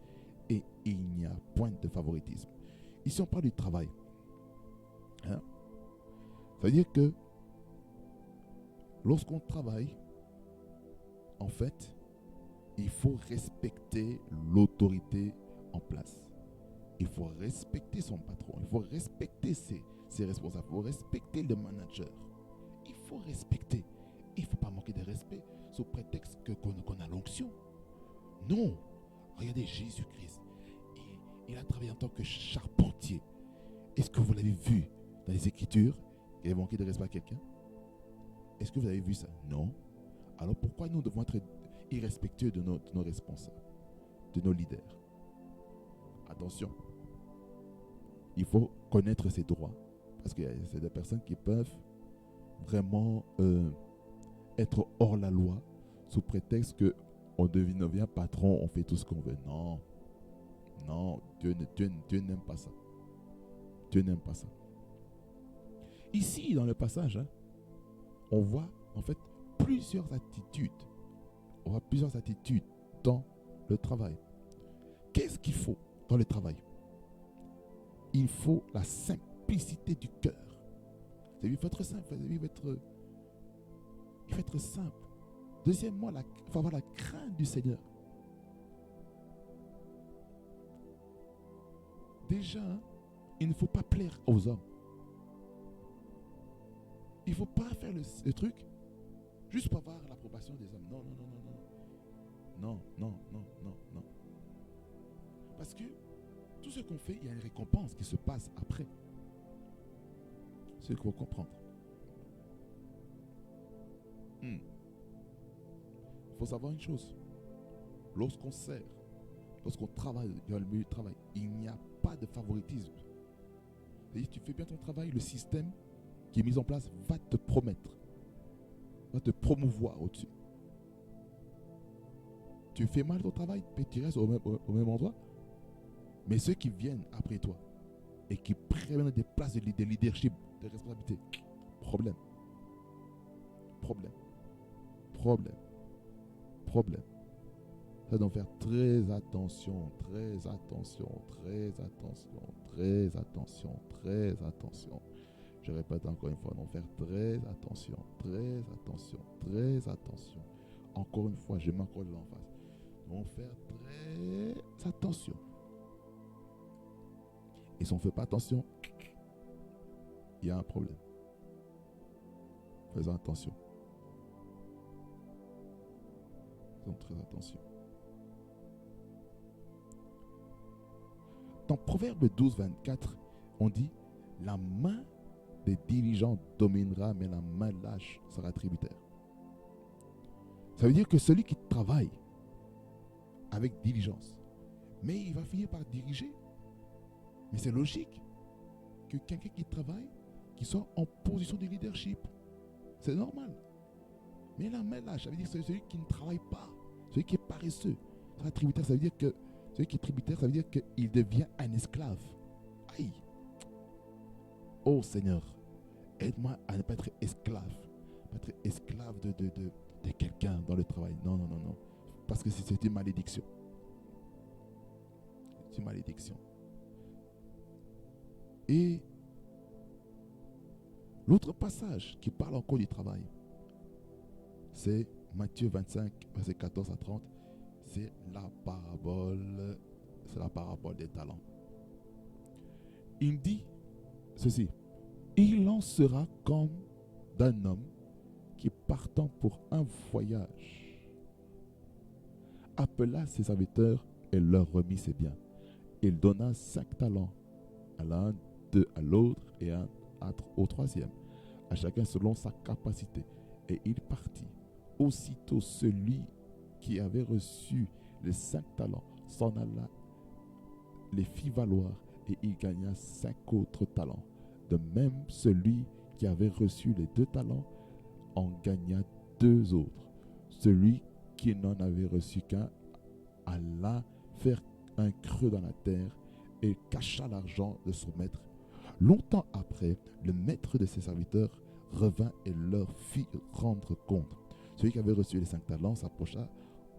et il n'y a point de favoritisme. Ici on parle du travail. Ça veut dire que lorsqu'on travaille, en fait, il faut respecter l'autorité en place. Il faut respecter son patron. Il faut respecter ses responsables. Il faut respecter le manager. Il faut respecter. Il ne faut pas manquer manquer de respect sous prétexte qu'on a l'onction. Non. Regardez Jésus-Christ. Il a travaillé en tant que charpentier. Est-ce que vous l'avez vu dans les Écritures qu'il avait manqué de respect à quelqu'un? Est-ce que vous avez vu ça? Non. Alors pourquoi nous devons être irrespectueux de nos responsables, de nos leaders? Attention. Il faut connaître ses droits. Parce que c'est des personnes qui peuvent vraiment être hors la loi sous prétexte qu'on devient patron, on fait tout ce qu'on veut. Non. Non, Dieu n'aime pas ça. Dieu n'aime pas ça. Ici, dans le passage, on voit en fait plusieurs attitudes. On voit plusieurs attitudes dans le travail. Qu'est-ce qu'il faut dans le travail? Il faut la simplicité du cœur. Il faut être simple. Il faut être simple. Deuxièmement, il faut avoir la crainte du Seigneur. Déjà, il ne faut pas plaire aux hommes. Il ne faut pas faire le truc juste pour avoir l'approbation des hommes. Non, non, non, non, non. Non, non, non, non, non. Parce que tout ce qu'on fait, il y a une récompense qui se passe après. C'est ce qu'il faut comprendre. Il faut savoir une chose. Lorsqu'on sert, lorsqu'on travaille dans le milieu du travail, il n'y a pas de favoritisme. C'est-à-dire, tu fais bien ton travail, le système qui est mis en place va te promettre, va te promouvoir au-dessus. Tu fais mal ton travail, puis tu restes au même endroit. Mais ceux qui viennent après toi et qui prennent des places de leadership, de responsabilité, problème. Ça doit faire très attention. Je répète encore une fois, on doit faire très attention. Encore une fois, je mets encore de l'emphase. On doit faire très attention. Et si on ne fait pas attention, il y a un problème. Faisons attention. Faisons très attention. Dans Proverbe 12, 24, on dit « La main des diligents dominera, mais la main lâche sera tributaire. » Ça veut dire que celui qui travaille avec diligence, mais il va finir par diriger. Mais c'est logique que quelqu'un qui travaille, qui soit en position de leadership. C'est normal. Mais la main lâche, ça veut dire que c'est celui qui ne travaille pas, celui qui est paresseux. Sera tributaire, ça veut dire que celui qui est tributaire, ça veut dire qu'il devient un esclave. Aïe! Oh Seigneur, aide-moi à ne pas être esclave. Pas être esclave de quelqu'un dans le travail. Non. Parce que c'est une malédiction. C'est une malédiction. Et l'autre passage qui parle encore du travail, c'est Matthieu 25, verset 14 à 30. C'est la parabole des talents. Il dit ceci: il en sera comme d'un homme qui, partant pour un voyage, appela ses serviteurs et leur remit ses biens. Il donna 5 talents à l'un, 2 à l'autre et un au troisième, à chacun selon sa capacité. Et il partit. Aussitôt celui qui avait reçu les 5 talents s'en alla, les fit valoir, et il gagna 5 autres talents. De même, celui qui avait reçu les 2 talents en gagna 2 autres. Celui qui n'en avait reçu qu'un alla faire un creux dans la terre et cacha l'argent de son maître. Longtemps après, le maître de ses serviteurs revint et leur fit rendre compte. Celui qui avait reçu les 5 talents s'approcha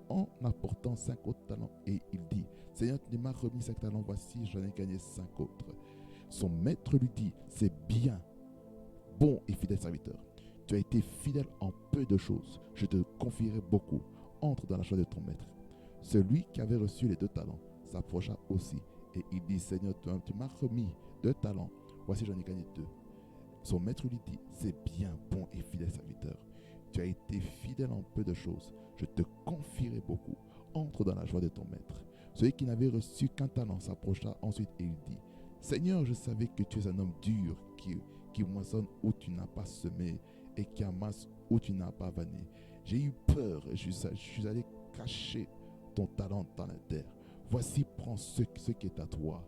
en apportant 5 autres talents, et il dit: Seigneur, tu m'as remis 5 talents, voici, j'en ai gagné 5 autres. Son maître lui dit: c'est bien, bon et fidèle serviteur. Tu as été fidèle en peu de choses, je te confierai beaucoup. Entre dans la joie de ton maître. Celui qui avait reçu les 2 talents s'approcha aussi, et il dit: Seigneur, tu m'as remis 2 talents, voici, j'en ai gagné 2. Son maître lui dit: c'est bien, bon et fidèle serviteur. Tu as été fidèle en peu de choses. Je te confierai beaucoup. Entre dans la joie de ton maître. Celui qui n'avait reçu qu'un talent s'approcha ensuite et il dit, Seigneur, je savais que tu es un homme dur qui moissonne où tu n'as pas semé et qui amasse où tu n'as pas vanné. J'ai eu peur et je suis allé cacher ton talent dans la terre. Voici, prends ce qui est à toi.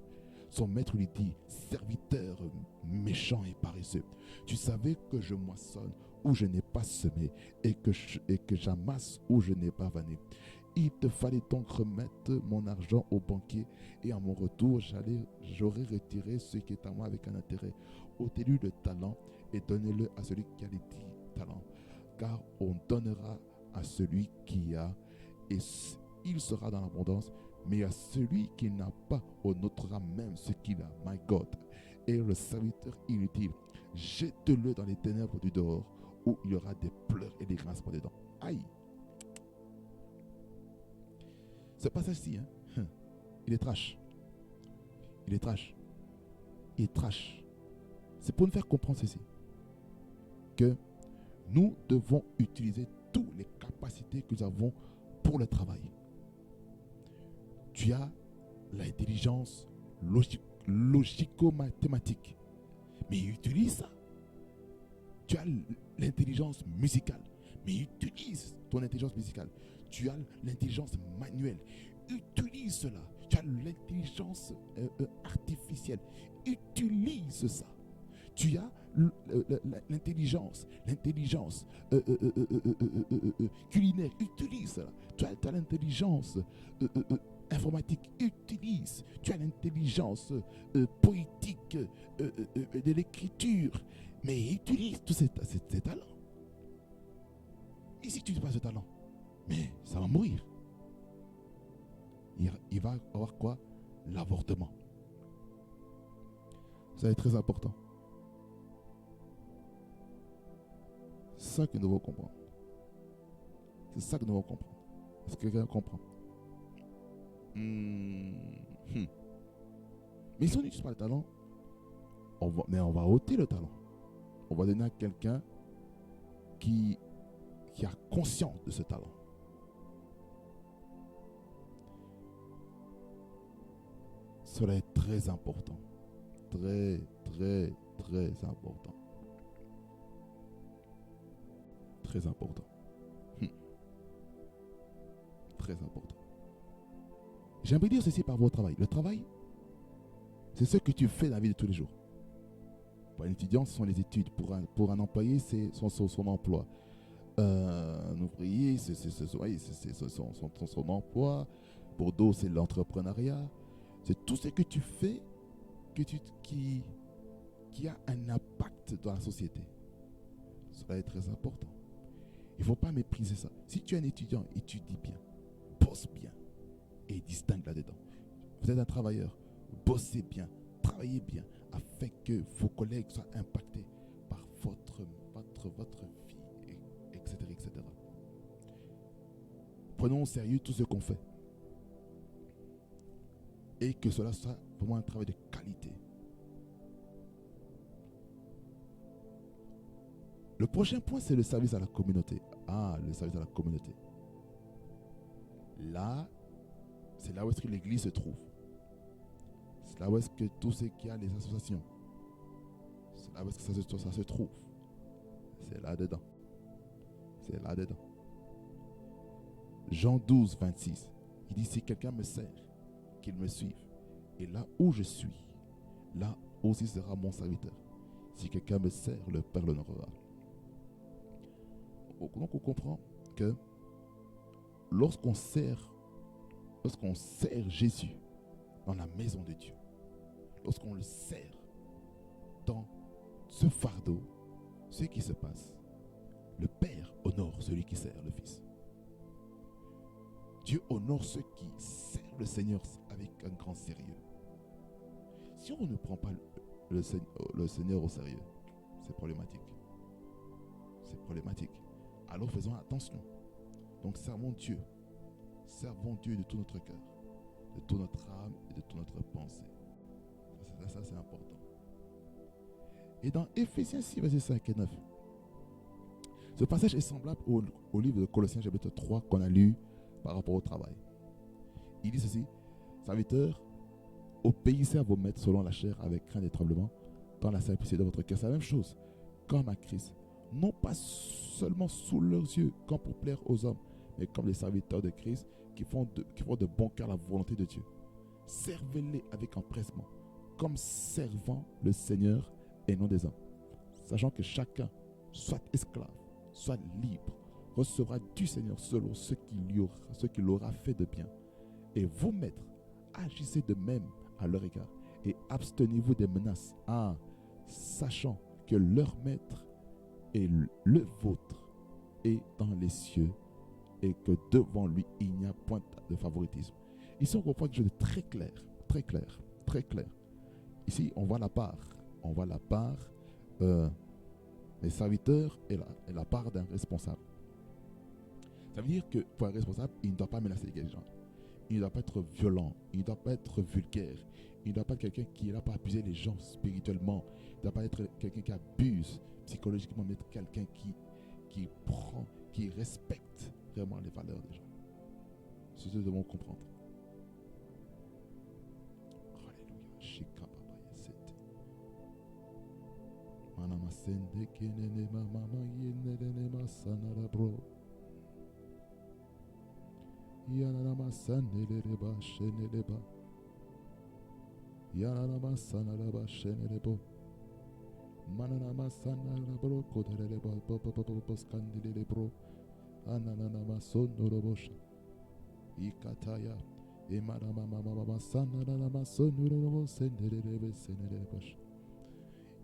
Son maître lui dit, serviteur méchant et paresseux, tu savais que je moissonne où je n'ai pas semé et que j'amasse où je n'ai pas vanné. Il te fallait donc remettre mon argent au banquier et à mon retour, j'aurais retiré ce qui est à moi avec un intérêt. Ôtez-lui le talent et donnez-le à celui qui a les 10 talents. Car on donnera à celui qui a et il sera dans l'abondance. Mais à celui qui n'a pas, on notera même ce qu'il a. My God. Et le serviteur inutile, jette-le dans les ténèbres du dehors où il y aura des pleurs et des grincements des dents. Aïe. Ce passage-ci, il est trash. Il est trash. Il est trash. C'est pour nous faire comprendre ceci. Que nous devons utiliser toutes les capacités que nous avons pour le travail. Tu as l'intelligence logico-mathématique. Mais utilise ça. Tu as l'intelligence musicale. Mais utilise ton intelligence musicale. Tu as l'intelligence manuelle. Utilise cela. Tu as l'intelligence artificielle. Utilise ça. Tu as l'intelligence culinaire. Utilise cela. Tu as l'intelligence informatique. Utilise. Tu as l'intelligence poétique de l'écriture. Mais utilise tous ces talents. Et si tu n'as pas ce talent, mais ça va mourir. Il va avoir quoi? L'avortement. Ça va être très important. C'est ça que nous devons comprendre. C'est ça que nous devons comprendre. Est-ce que quelqu'un comprend? Mais si on n'utilise pas le talent, on va ôter le talent. On va donner à quelqu'un qui a conscience de ce talent. Cela est très important. Très, très, très important. Très important. Très important. J'aimerais dire ceci par votre travail. Le travail, c'est ce que tu fais dans la vie de tous les jours. Pour un étudiant, ce sont les études. Pour un employé, c'est son emploi. Un ouvrier, c'est son emploi. Pour d'autres, c'est l'entrepreneuriat. C'est tout ce que tu fais qui a un impact dans la société. Cela est très important. Il ne faut pas mépriser ça. Si tu es un étudiant, étudie bien, bosse bien et distingue là-dedans. Vous êtes un travailleur, bossez bien, travaillez bien afin que vos collègues soient impactés par votre vie, etc., etc. Prenons au sérieux tout ce qu'on fait et que cela soit vraiment un travail de qualité. Le prochain point, c'est le service à la communauté. Le service à la communauté. Là, c'est là où est-ce que l'église se trouve. C'est là où est-ce que tout ce qu'il y a, les associations. C'est là où est-ce que ça se trouve. C'est là-dedans. C'est là-dedans. Jean 12, 26. Il dit, si quelqu'un me sert, qu'il me suive. Et là où je suis, là aussi sera mon serviteur. Si quelqu'un me sert, le Père l'honorera. Donc on comprend que lorsqu'on sert Jésus dans la maison de Dieu, lorsqu'on le sert dans ce fardeau, ce qui se passe, le Père honore celui qui sert le Fils. Dieu honore ceux qui servent le Seigneur avec un grand sérieux. Si on ne prend pas le Seigneur au sérieux, c'est problématique. C'est problématique. Alors faisons attention. Donc servons Dieu. Servons Dieu de tout notre cœur, de toute notre âme et de toute notre pensée. Ça c'est important. Et dans Éphésiens 6, verset 5 et 9, Ce passage est semblable au livre de Colossiens chapitre 3 qu'on a lu par rapport au travail. Il dit ceci: serviteurs, obéissez à vos maîtres selon la chair avec crainte et tremblement, dans la simplicité de votre cœur. C'est la même chose, comme à Christ. Non pas seulement sous leurs yeux, comme pour plaire aux hommes, mais comme les serviteurs de Christ qui font de bon cœur la volonté de Dieu. Servez-les avec empressement, comme servant le Seigneur et non des hommes, sachant que chacun, soit esclave, soit libre, recevra du Seigneur selon ce qu'il aura fait de bien. Et vous, maîtres, agissez de même à leur égard et abstenez-vous des menaces, sachant que leur maître et le vôtre est dans les cieux et que devant lui il n'y a point de favoritisme. Ici on comprend quelque chose de très clair, très clair, très clair. Ici on voit la part, des serviteurs et la part d'un responsable. Ça veut dire que pour un responsable, il ne doit pas menacer les gens. Il ne doit pas être violent, il ne doit pas être vulgaire, il ne doit pas être quelqu'un qui est là pour abuser les gens spirituellement, il ne doit pas être quelqu'un qui abuse psychologiquement, mais être quelqu'un qui respecte vraiment les valeurs des gens. C'est ce que nous devons comprendre. Alléluia. Shika Baba Yasete. Manama Sende Kenene Mama Yenene Masanara Bro. Yanama Saneleba Sheneleba. Yanama Sanalaba Shenelebo. Mananama Sanalabro Kodareleba Boscandelebro. Ananama Sonorobosha. Ikataya. Emanama Mama Sananama Sonorobo Sendelebe Senelebosha.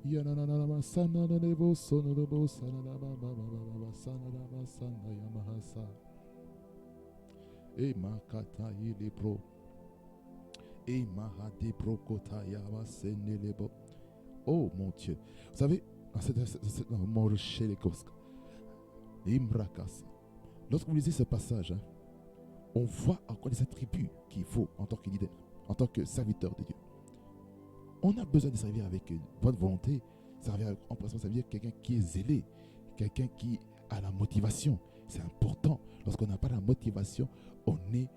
Yananama Sanalebo Sonorobo Sananama Mama Sananama Sanayamahasa. Et makata ilebro, et mahade brokota yama senelebo. Oh mon Dieu, vous savez, lorsque vous lisez ce passage, on voit encore les attributs qu'il faut en tant que leader, en tant que serviteur de Dieu. On a besoin de servir avec une bonne volonté, servir avec empressement, ça veut dire quelqu'un qui est zélé, quelqu'un qui a la motivation. C'est important. Lorsqu'on n'a pas la motivation, on est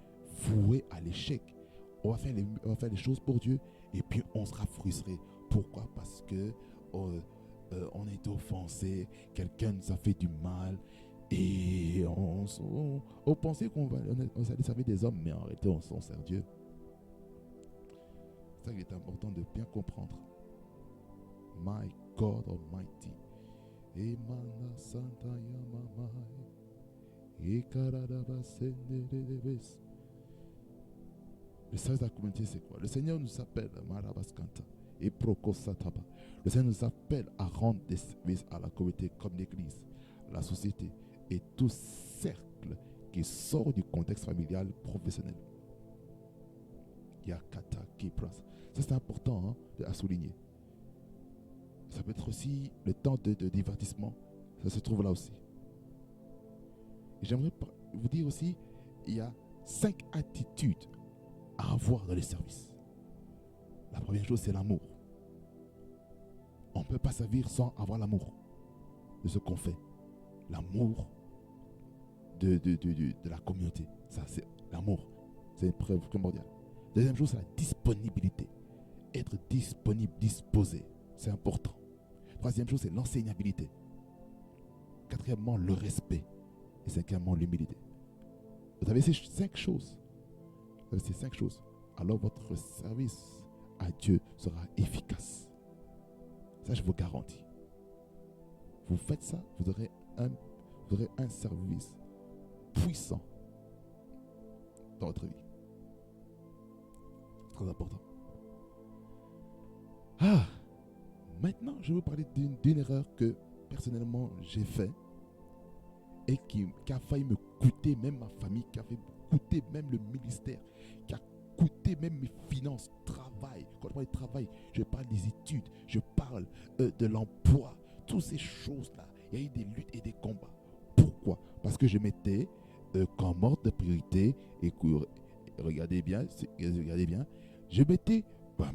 voué à l'échec. On va faire les choses pour Dieu et puis on sera frustré. Pourquoi? Parce que on a été offensé, quelqu'un nous a fait du mal et on pensait qu'on allait servir des hommes, mais en réalité on sert Dieu. C'est ça qu'il est important de bien comprendre. My God Almighty. Emana Santa Yamamai. Le service de la communauté, c'est quoi? Le Seigneur nous appelle Marabaskanta et Prokosataba. Le Seigneur nous appelle à rendre des services à la communauté comme l'Église, la société et tout cercle qui sort du contexte familial professionnel. Yakata Kipras. Ça c'est important à souligner. Ça peut être aussi le temps de divertissement. Ça se trouve là aussi. Et j'aimerais vous dire aussi, il y a 5 attitudes à avoir dans les services. La première chose, c'est l'amour. On ne peut pas servir sans avoir l'amour de ce qu'on fait. L'amour de la communauté. Ça, c'est l'amour. C'est une preuve primordiale. Deuxième chose, c'est la disponibilité. Être disponible, disposé. C'est important. Troisième chose, c'est l'enseignabilité. Quatrièmement, le respect. Et cinquièmement, l'humilité. Vous avez ces 5 choses. Alors votre service à Dieu sera efficace. Ça, je vous garantis. Vous faites ça, vous aurez un service puissant dans votre vie. C'est très important. Maintenant, je vais vous parler d'une erreur que personnellement j'ai faite et qui a failli me coûter même ma famille, qui a fait coûter même le ministère, qui a coûté même mes finances, travail. Quand je parle de travail, je parle des études, je parle de l'emploi, toutes ces choses-là. Il y a eu des luttes et des combats. Pourquoi? Parce que je mettais comme ordre de priorité, et regardez bien, je mettais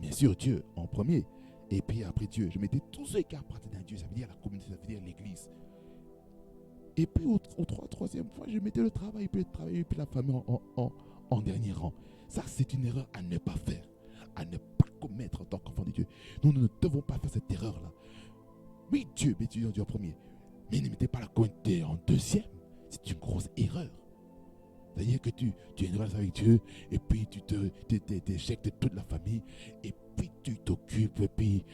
bien sûr Dieu en premier, et puis après Dieu, je mettais tout ce qui appartenait à Dieu, ça veut dire la communauté, ça veut dire l'église. Et puis troisième fois, je mettais le travail, puis la famille en dernier rang. Ça, c'est une erreur à ne pas faire, à ne pas commettre en tant qu'enfant de Dieu. Nous ne devons pas faire cette erreur-là. Oui, Dieu en premier. Mais ne mettez pas la communauté en deuxième. C'est une grosse erreur. C'est-à-dire que tu es une relation avec Dieu, et puis tu t'échèques de toute la famille, et puis tu t'occupes, et puis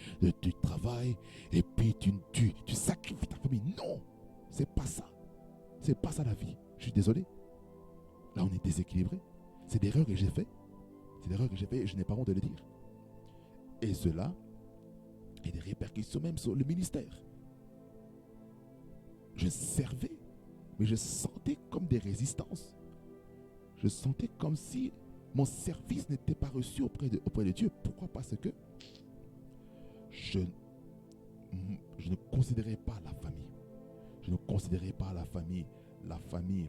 du travail, et puis tu sacrifies ta famille. Non, c'est pas ça. C'est pas ça la vie. Je suis désolé. Là, on est déséquilibré. C'est l'erreur que j'ai fait. C'est l'erreur que j'ai fait et je n'ai pas honte de le dire. Et cela a des répercussions même sur le ministère. Je servais, mais je sentais comme des résistances. Je sentais comme si mon service n'était pas reçu auprès de Dieu. Pourquoi? Parce que je ne considérais pas la famille. Je ne considérais pas la famille. La famille.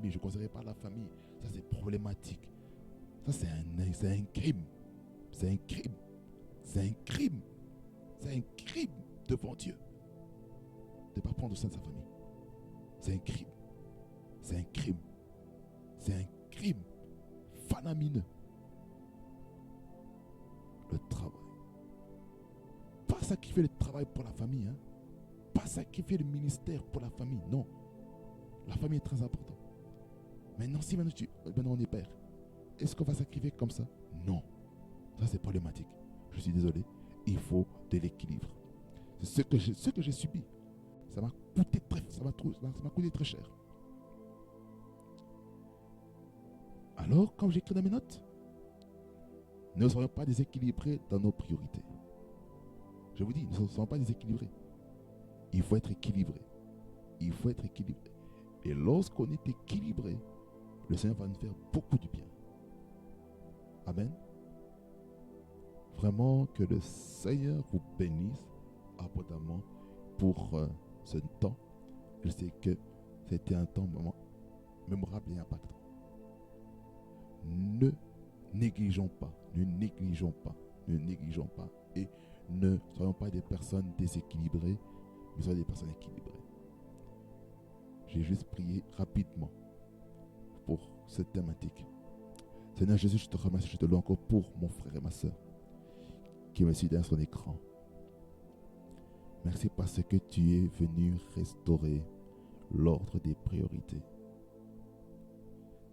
Je ne considérais pas la famille. Ça, c'est problématique. Ça, c'est un crime. C'est un crime. C'est un crime. C'est un crime devant Dieu de ne pas prendre soin de sa famille. C'est un crime. C'est un crime. C'est un crime fanamineux. Le travail. Pas sacrifier le travail pour la famille. Hein? Pas sacrifier le ministère pour la famille. Non. La famille est très importante. Maintenant, si maintenant on est père, est-ce qu'on va sacrifier comme ça? Non. Ça, c'est problématique. Je suis désolé. Il faut de l'équilibre. C'est ce que j'ai subi. Ça m'a coûté très cher. Alors, comme j'écris dans mes notes, ne soyons pas déséquilibrés dans nos priorités. Je vous dis, ne soyons pas déséquilibrés. Il faut être équilibré. Il faut être équilibré. Et lorsqu'on est équilibré, le Seigneur va nous faire beaucoup de bien. Amen. Vraiment que le Seigneur vous bénisse abondamment pour ce temps. Je sais que c'était un temps vraiment mémorable et impactant. Ne négligeons pas et ne soyons pas des personnes déséquilibrées, mais soyons des personnes équilibrées. J'ai juste prié rapidement pour cette thématique. Seigneur Jésus, je te remercie, je te loue encore pour mon frère et ma soeur qui me suit derrière son écran. Merci parce que tu es venu restaurer l'ordre des priorités.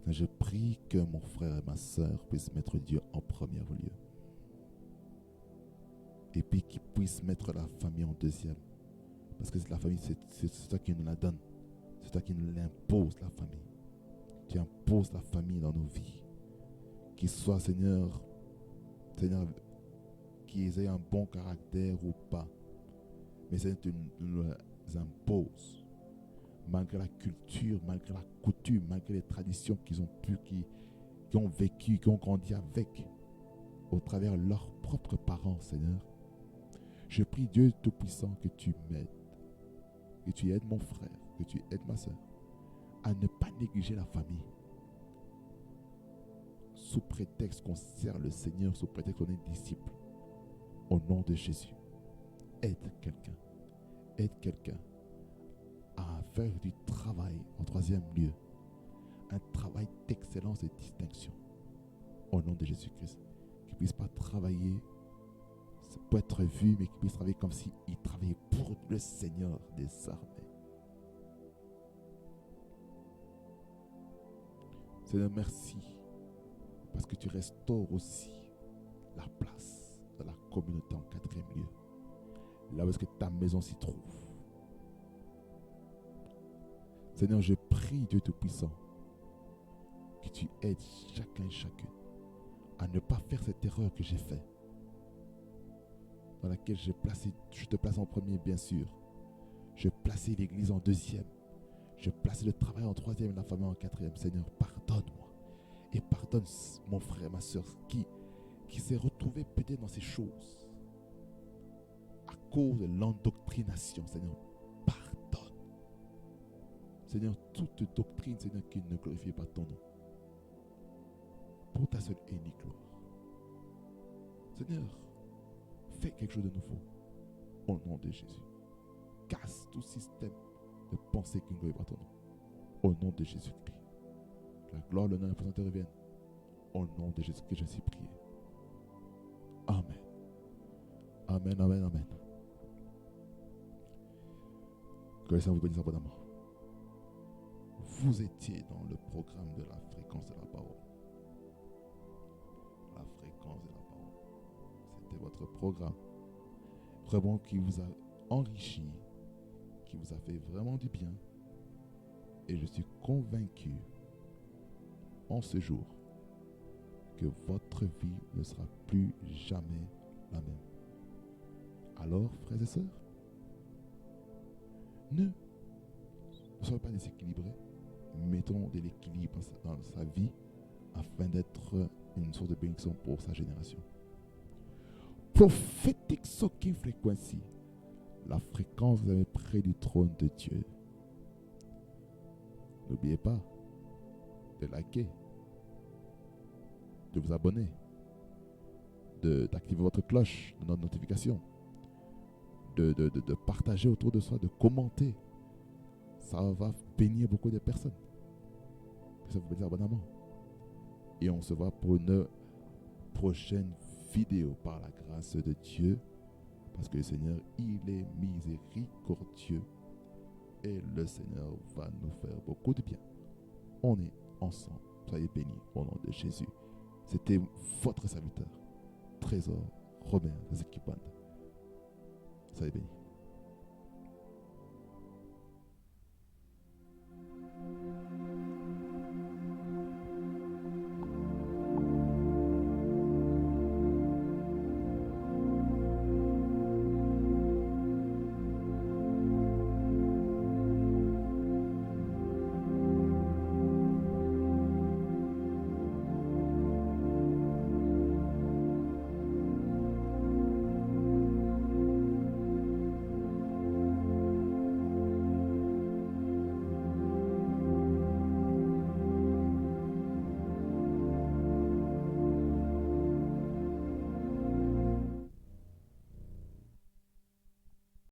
Je prie que mon frère et ma soeur puissent mettre Dieu en premier lieu. Et puis qu'ils puissent mettre la famille en deuxième. Parce que la famille, c'est toi qui nous la donne. C'est toi qui nous l'impose, la famille. Tu imposes la famille dans nos vies. Qu'ils soient, Seigneur, qu'ils aient un bon caractère ou pas. Mais Seigneur, tu nous les imposes. Malgré la culture, malgré la coutume, malgré les traditions qu'ils ont vécues, qui ont grandi avec, au travers de leurs propres parents, Seigneur. Je prie Dieu Tout-Puissant que tu m'aides, que tu aides mon frère, que tu aides ma soeur, à ne pas négliger la famille. Sous prétexte qu'on sert le Seigneur, sous prétexte qu'on est disciple. Au nom de Jésus, aide quelqu'un à faire du travail en troisième lieu, un travail d'excellence et de distinction. Au nom de Jésus-Christ, qu'il ne puisse pas travailler pour être vu, mais qu'il puisse travailler comme s'il travaillait pour le Seigneur des armées. Seigneur, merci, parce que tu restaures aussi la place de la communauté en quatrième lieu, là où est-ce que ta maison s'y trouve. Seigneur, je prie Dieu Tout-Puissant que tu aides chacun et chacune à ne pas faire cette erreur que j'ai faite, dans laquelle je te place en premier, bien sûr. Je plaçais l'église en deuxième. Je plaçais le travail en troisième et la famille en quatrième. Seigneur, pardonne-moi. Et pardonne mon frère, ma soeur, qui s'est retrouvé peut-être dans ces choses à cause de l'endoctrination. Seigneur, pardonne. Seigneur, toute doctrine, Seigneur, qui ne glorifie pas ton nom. Pour ta seule et unique gloire. Seigneur, fais quelque chose de nouveau. Au nom de Jésus. Casse tout système de penser qu'une gloire à ton nom. Au nom de Jésus-Christ. La gloire, l'honneur et la puissance te reviennent. Au nom de Jésus-Christ, je suis prié. Amen. Amen, amen, amen. Que le Seigneur vous bénisse abondamment. Vous étiez dans le programme de la fréquence de la parole. La fréquence de la parole. C'était votre programme. Vraiment qui vous a enrichi, qui vous a fait vraiment du bien. Et je suis convaincu en ce jour que votre vie ne sera plus jamais la même. Alors, frères et sœurs, ne soyez pas déséquilibrés. Mettons de l'équilibre dans sa vie afin d'être une source de bénédiction pour sa génération. Prophétique Soaking Frequency, la fréquence vous avez près du trône de Dieu. N'oubliez pas de liker, de vous abonner, d'activer votre cloche de notre notification, de partager autour de soi, de commenter. Ça va bénir beaucoup de personnes. Que ça vous bénisse abondamment. Et on se voit pour une prochaine vidéo par la grâce de Dieu. Parce que le Seigneur, il est miséricordieux. Et le Seigneur va nous faire beaucoup de bien. On est ensemble. Soyez bénis au nom de Jésus. C'était votre serviteur, Trésor Robert Zekipanda. Soyez bénis.